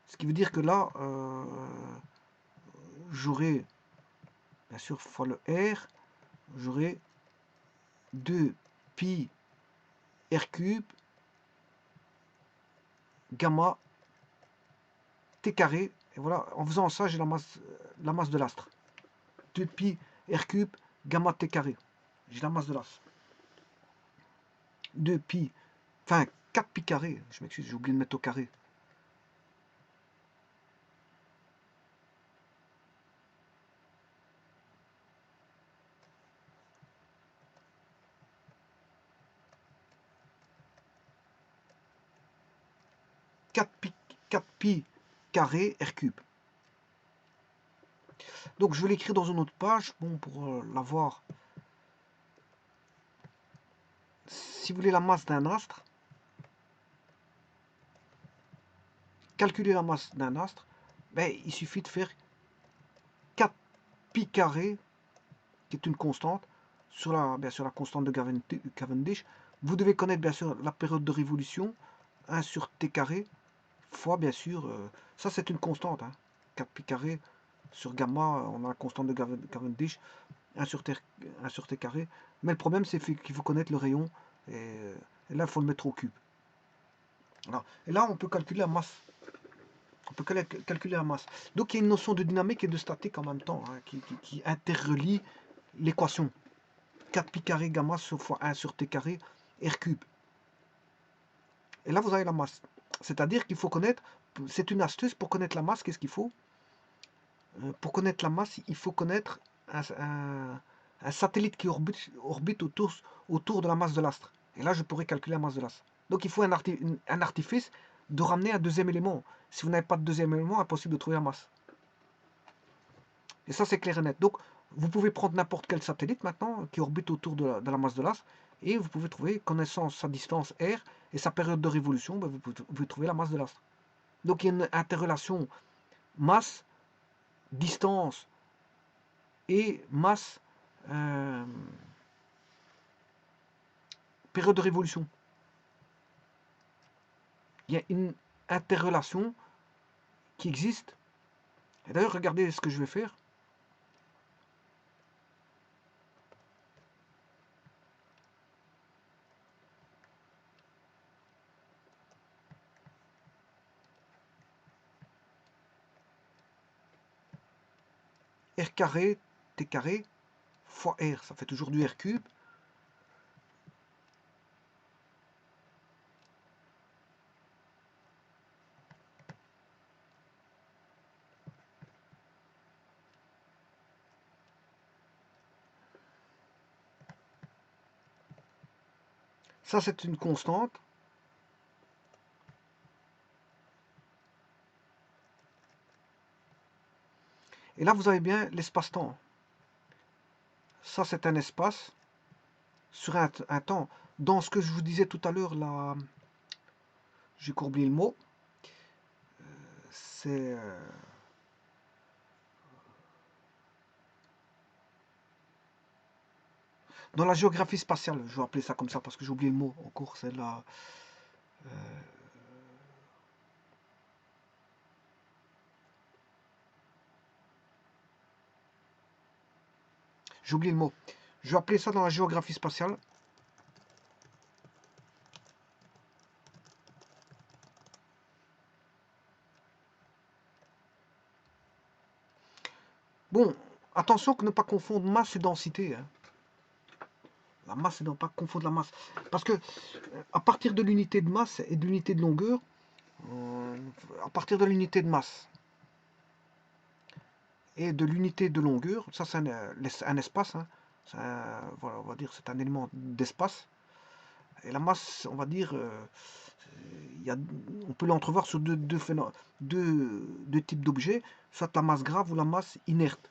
Ce qui veut dire que là, j'aurai, bien sûr, fois le R, j'aurai 2pi r cube gamma t carré. Et voilà, en faisant ça, j'ai la masse de l'astre. 2pi r cube gamma t carré. J'ai la masse de l'astre. 2pi, enfin 4pi carré. Je m'excuse, j'ai oublié de mettre au carré. Quatre pi carré r cube. Donc je vais l'écrire dans une autre page, bon, pour l'avoir. Si vous voulez la masse d'un astre, calculer la masse d'un astre, ben, il suffit de faire 4 pi carré, qui est une constante, sur bien sûr la constante de Cavendish. Vous devez connaître bien sûr la période de révolution, 1 sur t carré, fois bien sûr, ça c'est une constante, 4 pi carré sur gamma, on a la constante de Cavendish, 1 sur t carré. Mais le problème c'est qu'il faut connaître le rayon, et là il faut le mettre au cube. Voilà. Et là on peut calculer la masse. On peut calculer la masse. Donc il y a une notion de dynamique et de statique en même temps, qui interrelie l'équation. 4 pi carré gamma fois 1 sur t carré r cube. Et là vous avez la masse. C'est-à-dire qu'il faut connaître, c'est une astuce pour connaître la masse, qu'est-ce qu'il faut? Pour connaître la masse, il faut connaître un satellite qui orbite autour de la masse de l'astre. Et là je pourrais calculer la masse de l'astre. Donc il faut un artifice de ramener un deuxième élément. Si vous n'avez pas de deuxième élément, impossible de trouver la masse. Et ça c'est clair et net. Donc vous pouvez prendre n'importe quel satellite maintenant qui orbite autour de la masse de l'astre et vous pouvez trouver, connaissant sa distance r et sa période de révolution, vous pouvez trouver la masse de l'astre. Donc il y a une interrelation masse, distance et masse, période de révolution. Il y a une interrelation qui existe. Et d'ailleurs, regardez ce que je vais faire. R carré, T carré, fois R, ça fait toujours du R cube. Ça, c'est une constante. Et là, vous avez bien l'espace-temps. Ça, c'est un espace sur un temps. Dans ce que je vous disais tout à l'heure, là, j'ai oublié le mot. C'est... dans la géographie spatiale, je vais appeler ça comme ça parce que j'ai oublié le mot en cours, c'est la... j'ai oublié le mot. Je vais appeler ça dans la géographie spatiale. Bon, attention que ne pas confondre masse et densité. La masse et ne pas confondre la masse. Parce que à partir de l'unité de masse et de l'unité de longueur, à partir de l'unité de masse et de l'unité de longueur, ça c'est un espace, voilà, on va dire c'est un élément d'espace. Et la masse, on va dire, on peut l'entrevoir sur deux types d'objets, soit la masse grave ou la masse inerte.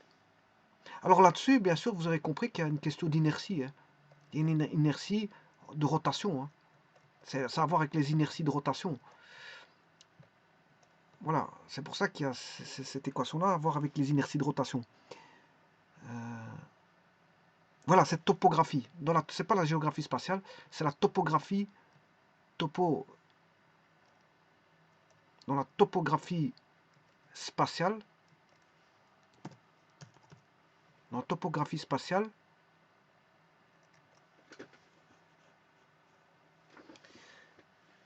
Alors là-dessus, bien sûr, vous avez compris qu'il y a une question d'inertie. Il y a une inertie de rotation. Ça a à voir avec les inerties de rotation. Voilà, c'est pour ça qu'il y a cette équation-là à voir avec les inerties de rotation. Voilà, cette topographie. C'est pas la géographie spatiale, c'est la topographie. Dans la topographie spatiale,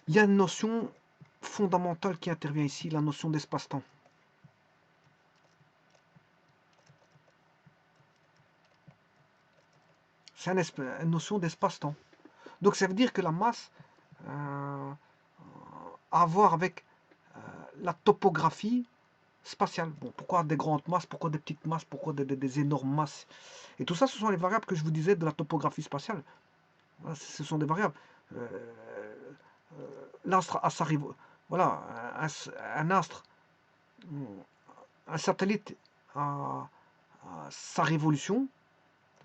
il y a une notion fondamentale qui intervient ici, la notion d'espace-temps. C'est une notion d'espace-temps. Donc ça veut dire que la masse a à voir avec la topographie spatiale. Bon, pourquoi des grandes masses, pourquoi des petites masses, pourquoi des énormes masses. Et tout ça, ce sont les variables que je vous disais de la topographie spatiale. Voilà, ce sont des variables. L'astre a sa voilà, un astre, un satellite a sa révolution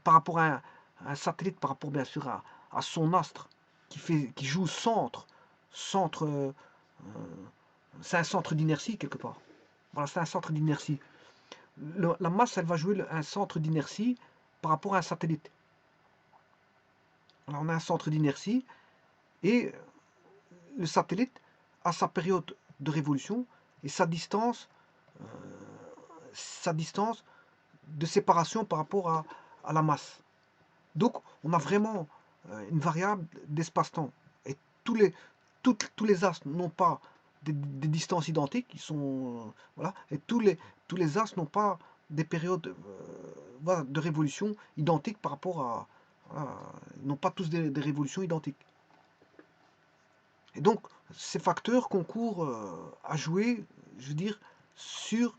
par rapport à un satellite, par rapport bien sûr à son astre qui joue centre, c'est un centre d'inertie quelque part. Voilà, c'est un centre d'inertie. La masse, elle va jouer un centre d'inertie par rapport à un satellite. Alors, on a un centre d'inertie et le satellite a sa période de révolution et sa distance de séparation par rapport à la masse. Donc, on a vraiment une variable d'espace-temps. Et tous les astres n'ont pas des distances identiques, ils sont voilà, et tous les astres n'ont pas des périodes voilà, de révolution identiques par rapport à voilà, ils n'ont pas tous des révolutions identiques. Et donc ces facteurs concourent à jouer, je veux dire, sur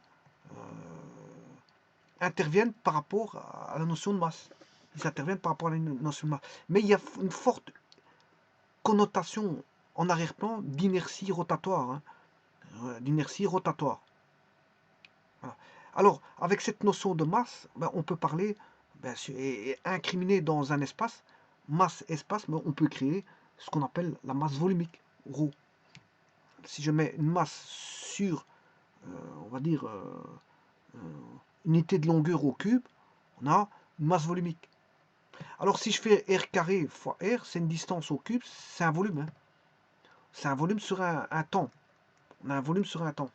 interviennent par rapport à la notion de masse. Ils interviennent par rapport à la notion de masse. Mais il y a une forte connotation en arrière-plan d'inertie rotatoire. Hein, d'inertie rotatoire. Voilà. Alors, avec cette notion de masse, ben, on peut parler, ben, et incriminer dans un espace, masse-espace, ben, on peut créer ce qu'on appelle la masse volumique, ρ. Si je mets une masse sur, on va dire, unité de longueur au cube, on a une masse volumique. Alors si je fais r carré fois r, c'est une distance au cube, c'est un volume. Hein. C'est un volume sur un temps. On a un volume sur un temps.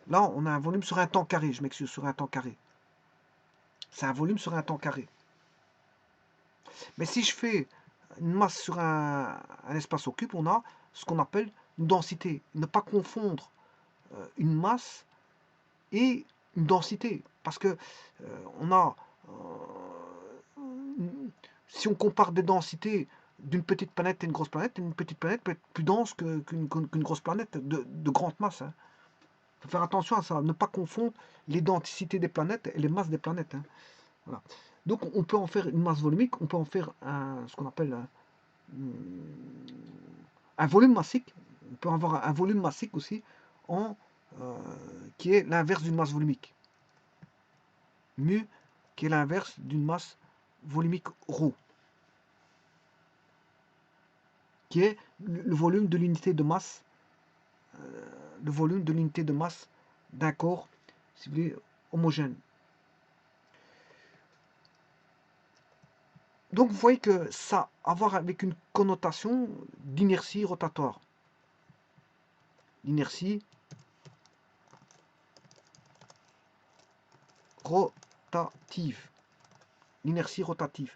Là, on a un volume sur un temps carré, je m'excuse, sur un temps carré. C'est un volume sur un temps carré. Mais si je fais une masse sur un espace au cube, on a ce qu'on appelle une densité. Ne pas confondre une masse et une densité. Parce que on a si on compare des densités d'une petite planète et une grosse planète, une petite planète peut être plus dense qu'une grosse planète de grande masse. Hein. Il faut faire attention à ça, ne pas confondre les densités des planètes et les masses des planètes. Hein. Voilà. Donc on peut en faire une masse volumique, on peut en faire ce qu'on appelle un volume massique. On peut avoir un volume massique aussi qui est l'inverse d'une masse volumique. Mu qui est l'inverse d'une masse volumique ρ. Qui est le volume de l'unité de masse, d'un corps, si vous voulez, homogène. Donc vous voyez que ça a à voir avec une connotation d'inertie rotatoire. L'inertie rotative. L'inertie rotative.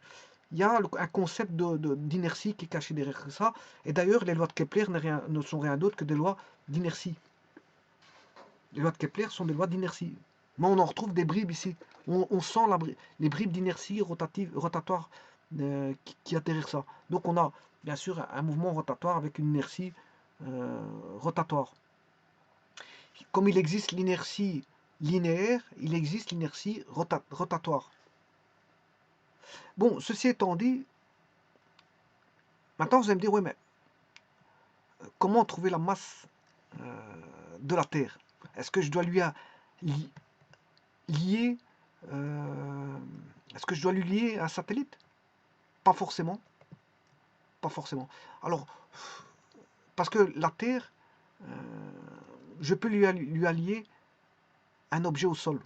Il y a un concept d'inertie qui est caché derrière ça. Et d'ailleurs, les lois de Kepler ne sont rien d'autre que des lois d'inertie. Les lois de Kepler sont des lois d'inertie. Mais on en retrouve des bribes ici. On sent les bribes d'inertie rotatoire qui atterrissent ça. Donc on a bien sûr un mouvement rotatoire avec une inertie rotatoire. Comme il existe l'inertie linéaire, il existe l'inertie rotatoire. Bon, ceci étant dit, maintenant vous allez me dire, oui, mais comment trouver la masse de la Terre? Est-ce que je dois lui lier est-ce que je dois lui lier un satellite? Pas forcément. pas forcément. Alors, parce que la Terre, je peux lui allier un objet au sol.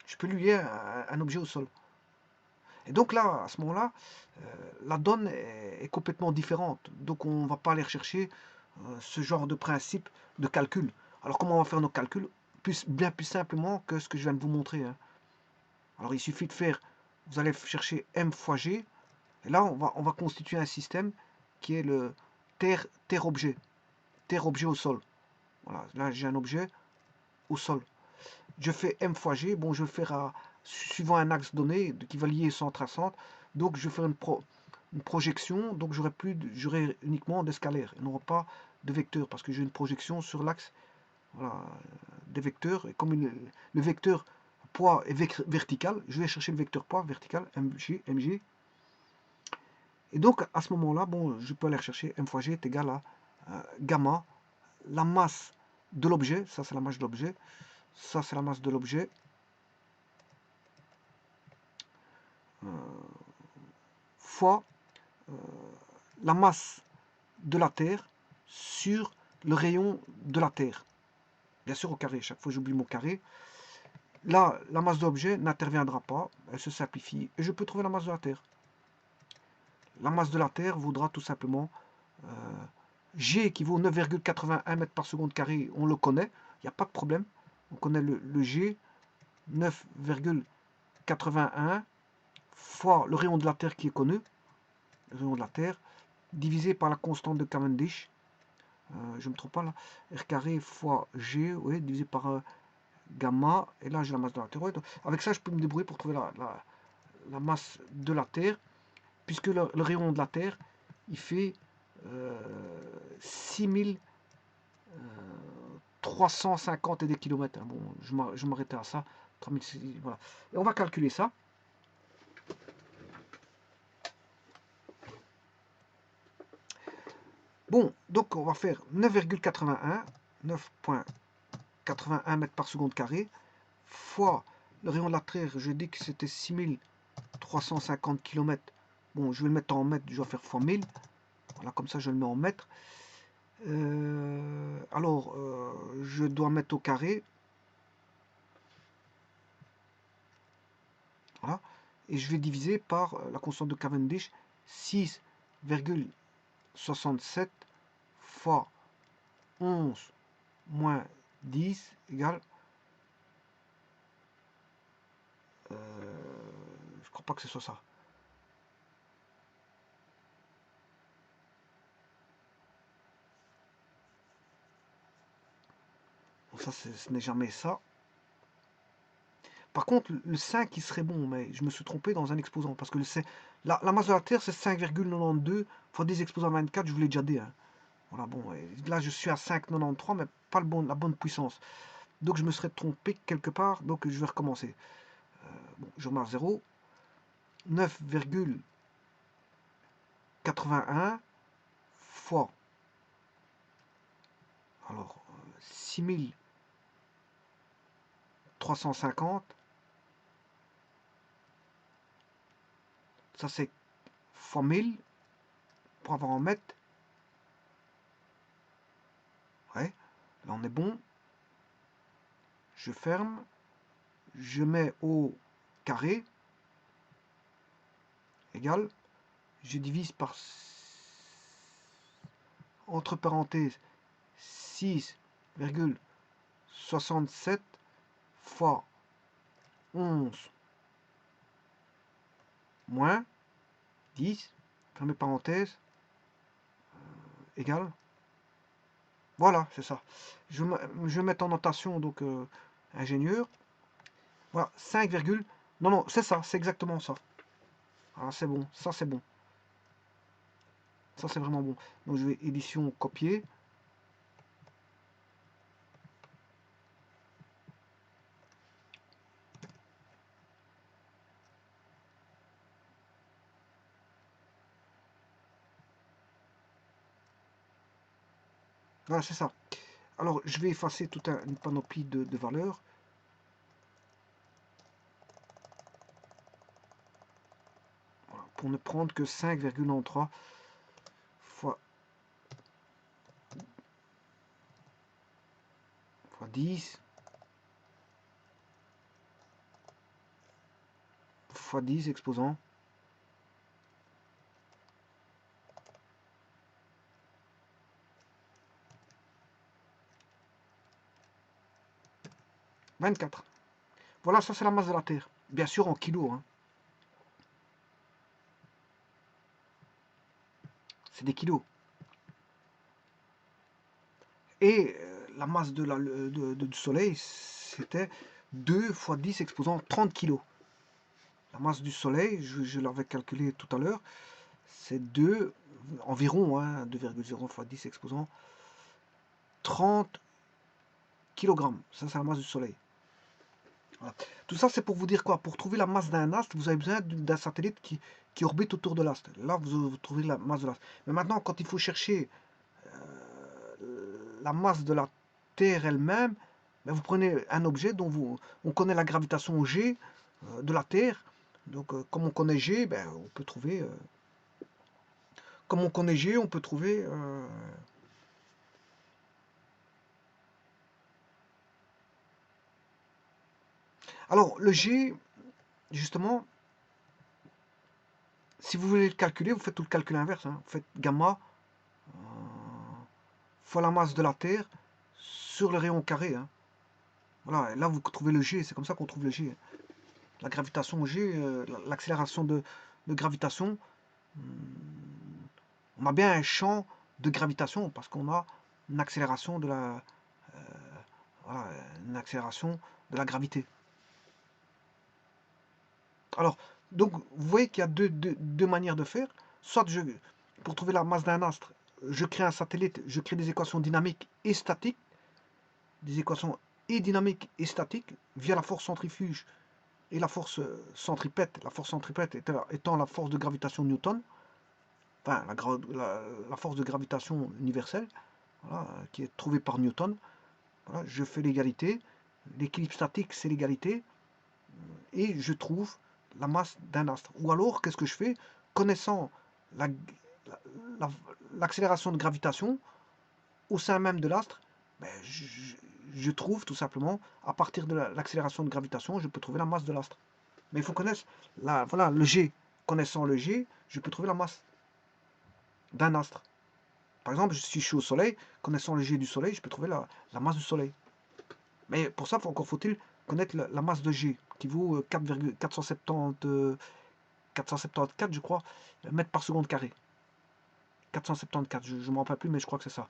Je peux lui lier un objet au sol. Et donc là, à ce moment-là, la donne est complètement différente. Donc on ne va pas aller rechercher ce genre de principe de calcul. Alors comment on va faire nos calculs? Bien plus simplement que ce que je viens de vous montrer. Hein. Alors il suffit de faire, vous allez chercher m fois g, et là on va constituer un système qui est le terre-objet, terre-objet au sol. Voilà, là j'ai un objet au sol. Je fais m fois g, bon je vais faire suivant un axe donné qui va lier centre à centre, donc je vais faire une projection, donc j'aurai uniquement des scalaires, et non pas de vecteurs, parce que j'ai une projection sur l'axe, voilà, des vecteurs, et comme le vecteur poids est vertical, je vais chercher le vecteur poids vertical, mg, et donc à ce moment-là, bon, je peux aller rechercher m fois g est égal à gamma, la masse de l'objet, ça c'est la masse de l'objet, ça c'est la masse de l'objet, fois la masse de la Terre sur le rayon de la Terre. Bien sûr au carré, chaque fois j'oublie mon carré. Là, la masse de l'objet n'interviendra pas, elle se simplifie, et je peux trouver la masse de la Terre. La masse de la Terre vaudra tout simplement G qui vaut 9,81 mètres par seconde carré, on le connaît, il n'y a pas de problème. On connaît le G, 9,81 fois le rayon de la Terre qui est connu, le rayon de la Terre, divisé par la constante de Cavendish, je ne me trompe pas là, R carré fois G, oui, divisé par gamma, et là j'ai la masse de la Terre. Ouais, avec ça je peux me débrouiller pour trouver la masse de la Terre, puisque le rayon de la Terre, il fait 6350 et des kilomètres. Hein. Bon, je m'arrêtais à ça. 3600, voilà. Et on va calculer ça. Bon, donc on va faire 9,81, 9,81 mètres par seconde carré, fois le rayon de la Terre, je dis que c'était 6350 km. Bon, je vais le mettre en mètres, je vais faire fois 1000. Voilà, comme ça je le mets en mètres. Alors, je dois mettre au carré. Voilà. Et je vais diviser par la constante de Cavendish, 6,67 fois 11 moins 10 égale... je crois pas que ce soit ça. Donc ça, ce n'est jamais ça. Par contre, le 5, il serait bon, mais je me suis trompé dans un exposant. Parce que la masse de la Terre, c'est 5,92 fois 10 exposant 24, je vous l'ai déjà dit. Hein. Voilà, bon, là, je suis à 5,93, mais pas la bonne puissance. Donc, je me serais trompé quelque part, donc je vais recommencer. Bon, je remets à 0. 9,81 fois, alors, 6350, ça c'est fois 1000, pour avoir en mètres. Ouais, là on est bon. Je ferme, je mets au carré, égal, je divise par, entre parenthèses, 6,67 fois 11 moins 10, fermez parenthèse, égal. Voilà, c'est ça. Je vais mettre en notation, donc, ingénieur. Voilà, 5, non, non, c'est ça, c'est exactement ça. Ah, c'est bon, ça c'est bon. Ça c'est vraiment bon. Donc je vais édition copier. Voilà, c'est ça. Alors je vais effacer toute une panoplie de valeurs. Voilà, pour ne prendre que 5,93 fois 10 fois 10 exposant 24. Voilà, ça c'est la masse de la Terre. Bien sûr en kilos. Hein. C'est des kilos. Et la masse de du Soleil, c'était 2 fois 10 exposant 30 kilos. La masse du Soleil, je l'avais calculé tout à l'heure, c'est 2, environ, hein, 2,0 fois 10 exposant 30 kg. Ça, c'est la masse du Soleil. Voilà. Tout ça, c'est pour vous dire quoi? Pour trouver la masse d'un astre, vous avez besoin d'un satellite qui orbite autour de l'astre. Là, vous trouvez la masse de l'astre. Mais maintenant, quand il faut chercher la masse de la Terre elle-même, ben, vous prenez un objet dont on connaît la gravitation G de la Terre. Donc, comme on connaît G, ben, on peut trouver... comme on connaît G, on peut trouver... Alors, le G, justement, si vous voulez le calculer, vous faites tout le calcul inverse. Hein. Vous faites gamma fois la masse de la Terre sur le rayon carré. Hein. Voilà, et là vous trouvez le G, c'est comme ça qu'on trouve le G. La gravitation G, l'accélération de gravitation, on a bien un champ de gravitation parce qu'on a une accélération de la, voilà, une accélération de la gravité. Alors, donc vous voyez qu'il y a deux manières de faire. Soit pour trouver la masse d'un astre, je crée un satellite, je crée des équations dynamiques et statiques, des équations et dynamiques et statiques via la force centrifuge et la force centripète. La force centripète étant la force de gravitation de Newton, enfin la force de gravitation universelle, voilà, qui est trouvée par Newton. Voilà, je fais l'égalité, l'équilibre statique c'est l'égalité, et je trouve la masse d'un astre. Ou alors, qu'est-ce que je fais? Connaissant l'accélération de gravitation au sein même de l'astre, ben, je trouve tout simplement, à partir de l'accélération de gravitation, je peux trouver la masse de l'astre. Mais il faut connaître voilà, le G. Connaissant le G, je peux trouver la masse d'un astre. Par exemple, si je suis au Soleil, connaissant le G du Soleil, je peux trouver la masse du Soleil. Mais pour ça, encore faut-il connaître la masse de G, qui vaut 474, je crois, mètres par seconde carré. 474, je ne me rappelle plus, mais je crois que c'est ça.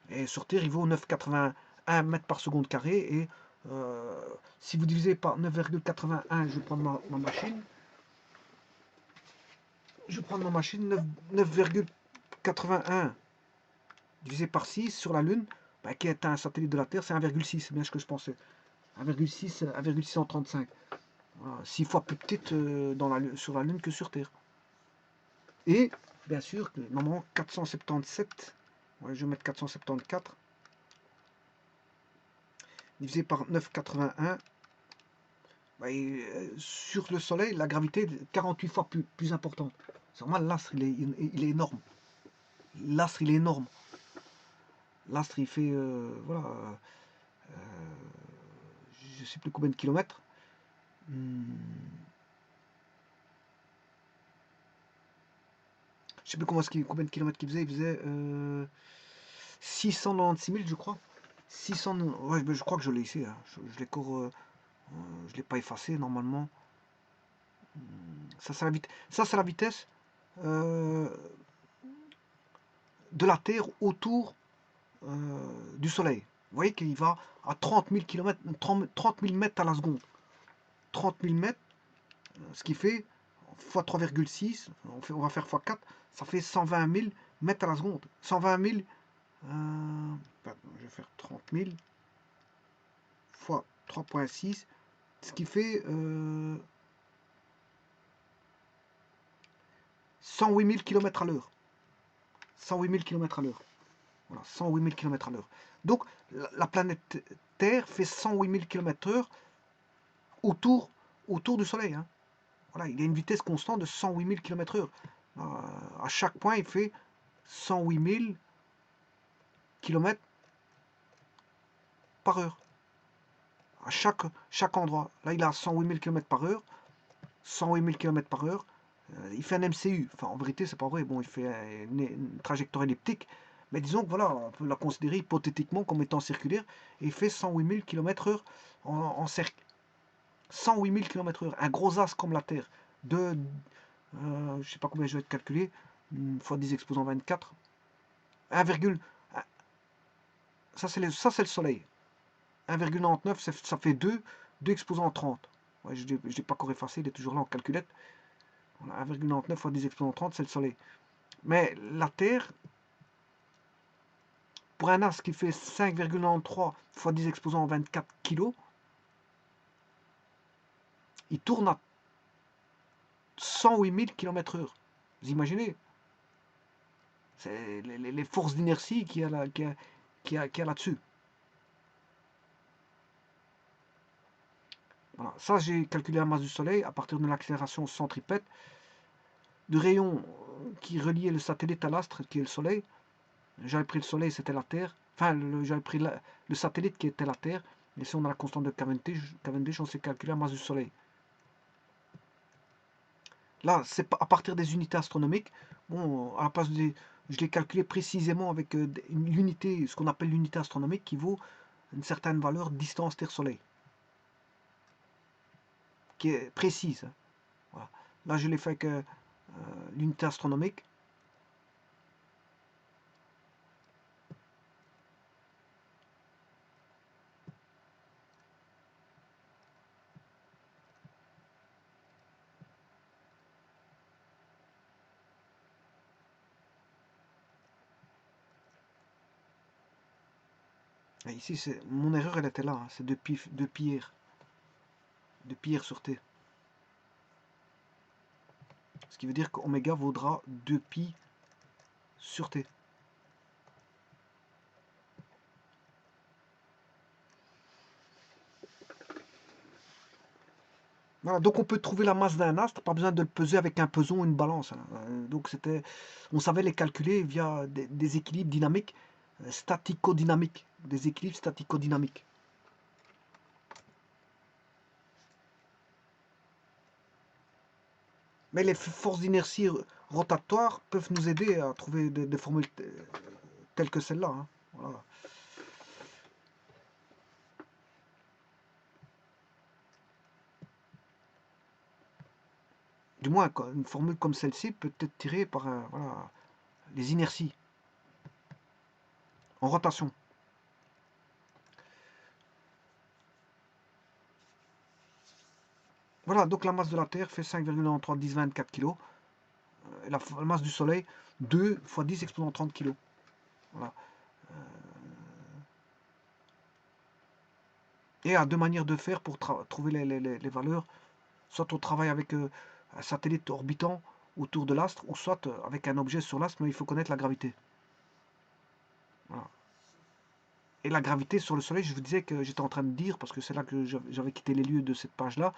Et sur Terre, il vaut 9,81 mètres par seconde carré. Et si vous divisez par 9,81, je vais prendre ma machine. Je vais prendre ma machine, 9,81 divisé par 6 sur la Lune, bah, qui est un satellite de la Terre, c'est 1,6, c'est bien ce que je pensais. 1,6, 1,635. Voilà, 6 fois plus petite sur la Lune que sur Terre. Et, bien sûr, normalement 477, ouais, je vais mettre 474, divisé par 9,81, bah, sur le Soleil, la gravité est 48 fois plus importante. C'est normal, l'astre, il est énorme. L'astre, il est énorme. L'astre, il fait, voilà, je ne sais plus combien de kilomètres. Je ne sais plus combien de kilomètres il faisait 696 000, je crois. 600, ouais, je crois que je l'ai ici. Hein. Je l'ai encore, je l'ai pas effacé normalement. Ça, c'est la vitesse de la Terre autour du Soleil. Vous voyez qu'il va à 30 000 km, 30 000 mètres à la seconde. 30 000 mètres, ce qui fait x 3,6, on va faire x 4, ça fait 120 000 mètres à la seconde. 120 000, je vais faire 30 000 fois 3,6, ce qui fait 108 000 km à l'heure. 108 000 km à l'heure. Voilà, 108 000 km à l'heure. Donc, la planète Terre fait 108 000 km/h autour du Soleil. Hein. Voilà, il a une vitesse constante de 108 000 km/h. À chaque point, il fait 108 000 km par heure. À chaque endroit. Là, il a 108 000 km par heure. 108 000 km par heure. Il fait un MCU. Enfin, en vérité, c'est pas vrai. Bon, il fait une trajectoire elliptique. Mais disons que voilà, on peut la considérer hypothétiquement comme étant circulaire. Et il fait 108 000 km/h en cercle. 108 000 km/h. Un gros as comme la Terre. De, je sais pas combien je vais te calculer. Fois 10 exposant 24. 1, ça c'est le Soleil. 1,99, ça fait 2 exposant 30. Ouais, je ne l'ai pas encore effacé, il est toujours là en calculette. Voilà, 1,99 fois 10 exposant 30, c'est le Soleil. Mais la Terre, pour un as qui fait 5,93 fois 10 exposant 24 kg, il tourne à 108 000 km/h. Vous imaginez? C'est les forces d'inertie qu'il y a là-dessus. Voilà. Ça, j'ai calculé la masse du Soleil à partir de l'accélération centripète, de rayon qui reliait le satellite à l'astre, qui est le Soleil. J'avais pris le Soleil, c'était la Terre. Enfin, j'avais pris le satellite qui était la Terre. Et si on a la constante de Cavendish, on sait calculer la masse du Soleil. Là, c'est à partir des unités astronomiques. Bon, à la place je l'ai calculé précisément avec une unité, ce qu'on appelle l'unité astronomique, qui vaut une certaine valeur distance Terre-Soleil, qui est précise. Voilà. Là, je l'ai fait avec l'unité astronomique. Et ici, mon erreur, elle était là. Hein, c'est de Pierre. De Pierre sur T. Ce qui veut dire qu'oméga vaudra 2pi sur T. Voilà, donc on peut trouver la masse d'un astre, pas besoin de le peser avec un peson ou une balance. Hein. Donc on savait les calculer via des équilibres dynamiques, statico-dynamiques, des équilibres statico-dynamiques. Mais les forces d'inertie rotatoire peuvent nous aider à trouver des formules telles que celle-là. Hein. Voilà. Du moins, une formule comme celle-ci peut être tirée par voilà, les inerties en rotation. Voilà, donc la masse de la Terre fait 5,93 10 24 kg. La masse du Soleil, 2 fois 10 exposant 30 kg. Voilà. Et il y a deux manières de faire pour trouver les valeurs. Soit on travaille avec un satellite orbitant autour de l'astre, ou soit avec un objet sur l'astre, mais il faut connaître la gravité. Voilà. Et la gravité sur le Soleil, je vous disais que j'étais en train de dire, parce que c'est là que j'avais quitté les lieux de cette page-là,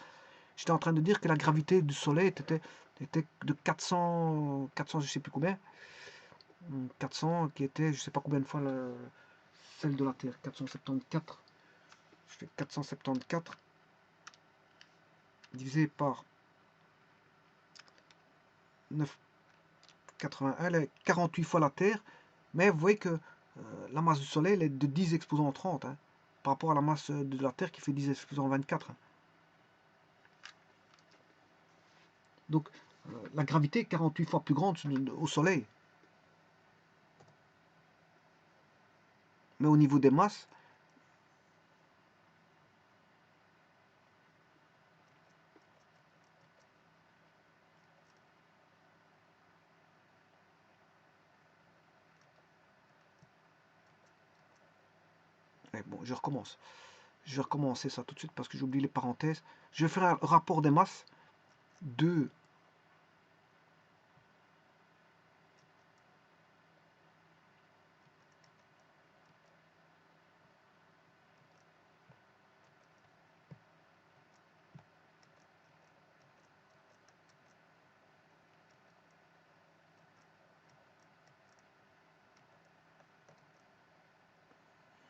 j'étais en train de dire que la gravité du Soleil était de 400, je ne sais plus combien, 400 qui était je ne sais pas combien de fois celle de la Terre, 474. Je fais 474 divisé par 9,81, elle est 48 fois la Terre, mais vous voyez que la masse du Soleil elle est de 10 exposant 30, hein, par rapport à la masse de la Terre qui fait 10 exposant 24. Hein. Donc la gravité est 48 fois plus grande au Soleil. Mais au niveau des masses, bon, je recommence. Je vais recommencer ça tout de suite parce que j'oublie les parenthèses. Je vais faire un rapport des masses de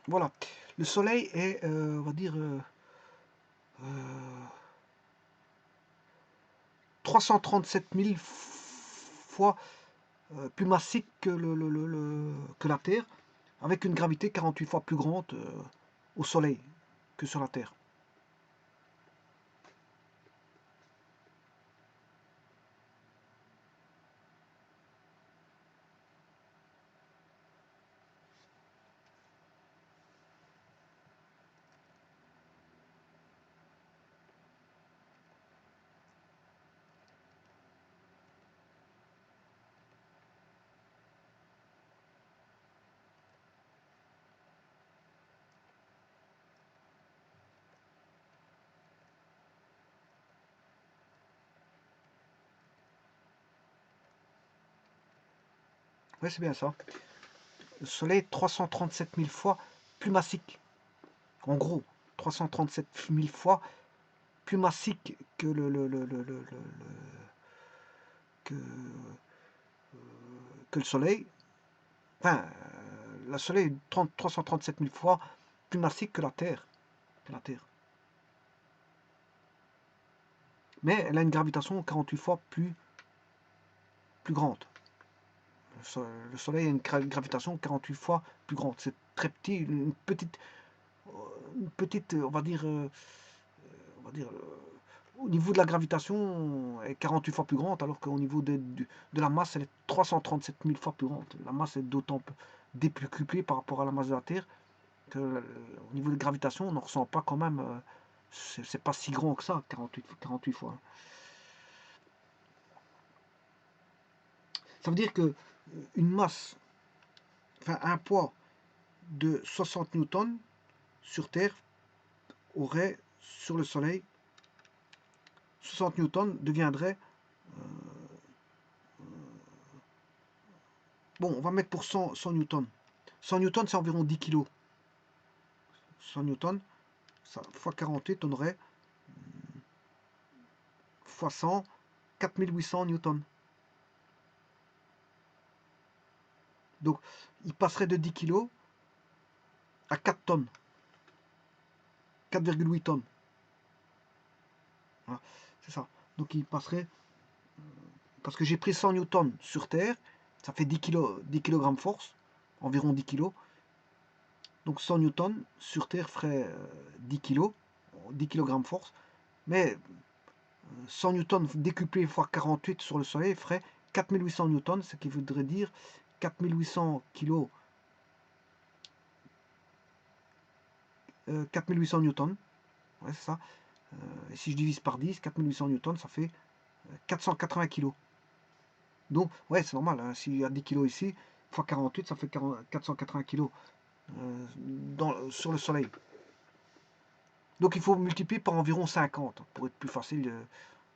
Voilà. Le Soleil est, on va dire, 337 000 fois plus massique que, que la Terre, avec une gravité 48 fois plus grande au Soleil que sur la Terre. Oui, c'est bien ça. Le Soleil est 337 000 fois plus massique. En gros, 337 000 fois plus massique que que, que le Soleil. Enfin, le Soleil est 337 000 fois plus massique que la Terre. Mais elle a une gravitation 48 fois plus grande. Le Soleil a une gravitation 48 fois plus grande. C'est très petit, une petite, on va dire, au niveau de la gravitation, est 48 fois plus grande, alors qu'au niveau de la masse, elle est 337 000 fois plus grande. La masse est d'autant décuplée par rapport à la masse de la Terre que au niveau de gravitation, on ne ressent pas quand même. C'est pas si grand que ça, 48 fois. Ça veut dire que une masse, enfin un poids de 60 newtons sur Terre aurait sur le Soleil 60 newtons deviendrait. Bon, on va mettre pour 100 newtons. 100 newtons, c'est environ 10 kg. 100 newtons, ça, fois 48, on aurait fois 100, 4800 newtons. Donc, il passerait de 10 kg à 4 tonnes. 4,8 tonnes. Voilà, c'est ça. Donc, il passerait. Parce que j'ai pris 100 newtons sur Terre, ça fait 10 kg force, environ 10 kg. Donc 100 newtons sur Terre ferait 10 kg, 10 kg force. Mais 100 newtons décuplé fois 48 sur le Soleil ferait 4800 newtons, ce qui voudrait dire 4800 kg, 4800 newtons. Ouais, c'est ça. Et si je divise par 10, 4800 newtons, ça fait 480 kg. Donc, ouais, c'est normal. Hein, s'il y a 10 kg ici, fois 48, ça fait 480 kg sur le Soleil. Donc, il faut multiplier par environ 50 pour être plus facile.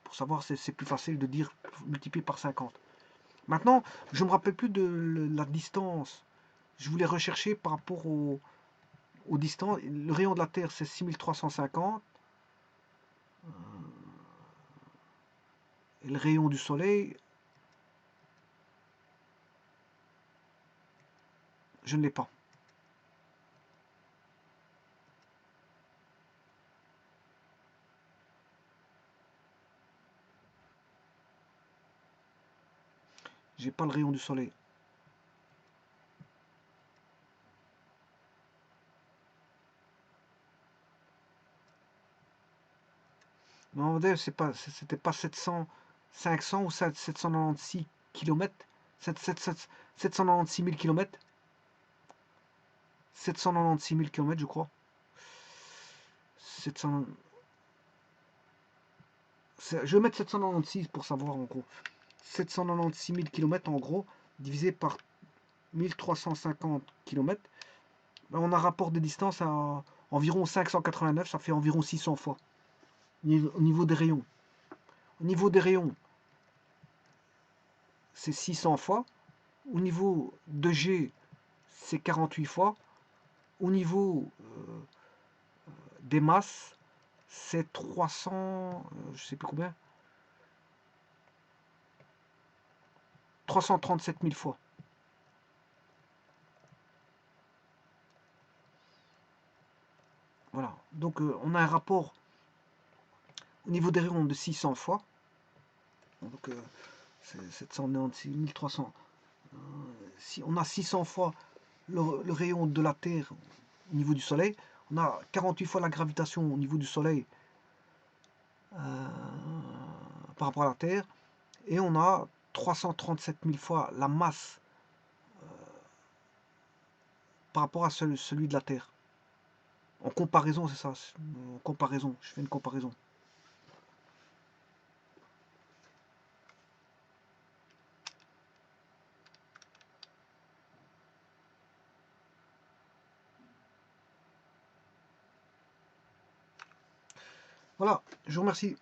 Pour savoir, c'est plus facile de dire multiplier par 50. Maintenant, je ne me rappelle plus de la distance. Je voulais rechercher par rapport aux distances. Le rayon de la Terre, c'est 6350. Et le rayon du Soleil, je ne l'ai pas. J'ai pas le rayon du Soleil. Non, c'était pas 700, 500 ou 796 km. 796 000 km. 796 000 km, je crois. 700, je vais mettre 796 pour savoir en gros. 796 000 km en gros, divisé par 1350 km. On a un rapport de distance à environ 589, ça fait environ 600 fois. Au niveau des rayons. Au niveau des rayons, c'est 600 fois. Au niveau de G, c'est 48 fois. Au niveau des masses, c'est 300, je sais plus combien, 337 000 fois. Voilà. Donc on a un rapport au niveau des rayons de 600 fois. Donc c'est 796 1300. Si on a 600 fois le rayon de la Terre au niveau du Soleil, on a 48 fois la gravitation au niveau du Soleil par rapport à la Terre, et on a 337 000 fois la masse par rapport à celui de la Terre. En comparaison, c'est ça. En comparaison, je fais une comparaison. Voilà, je vous remercie.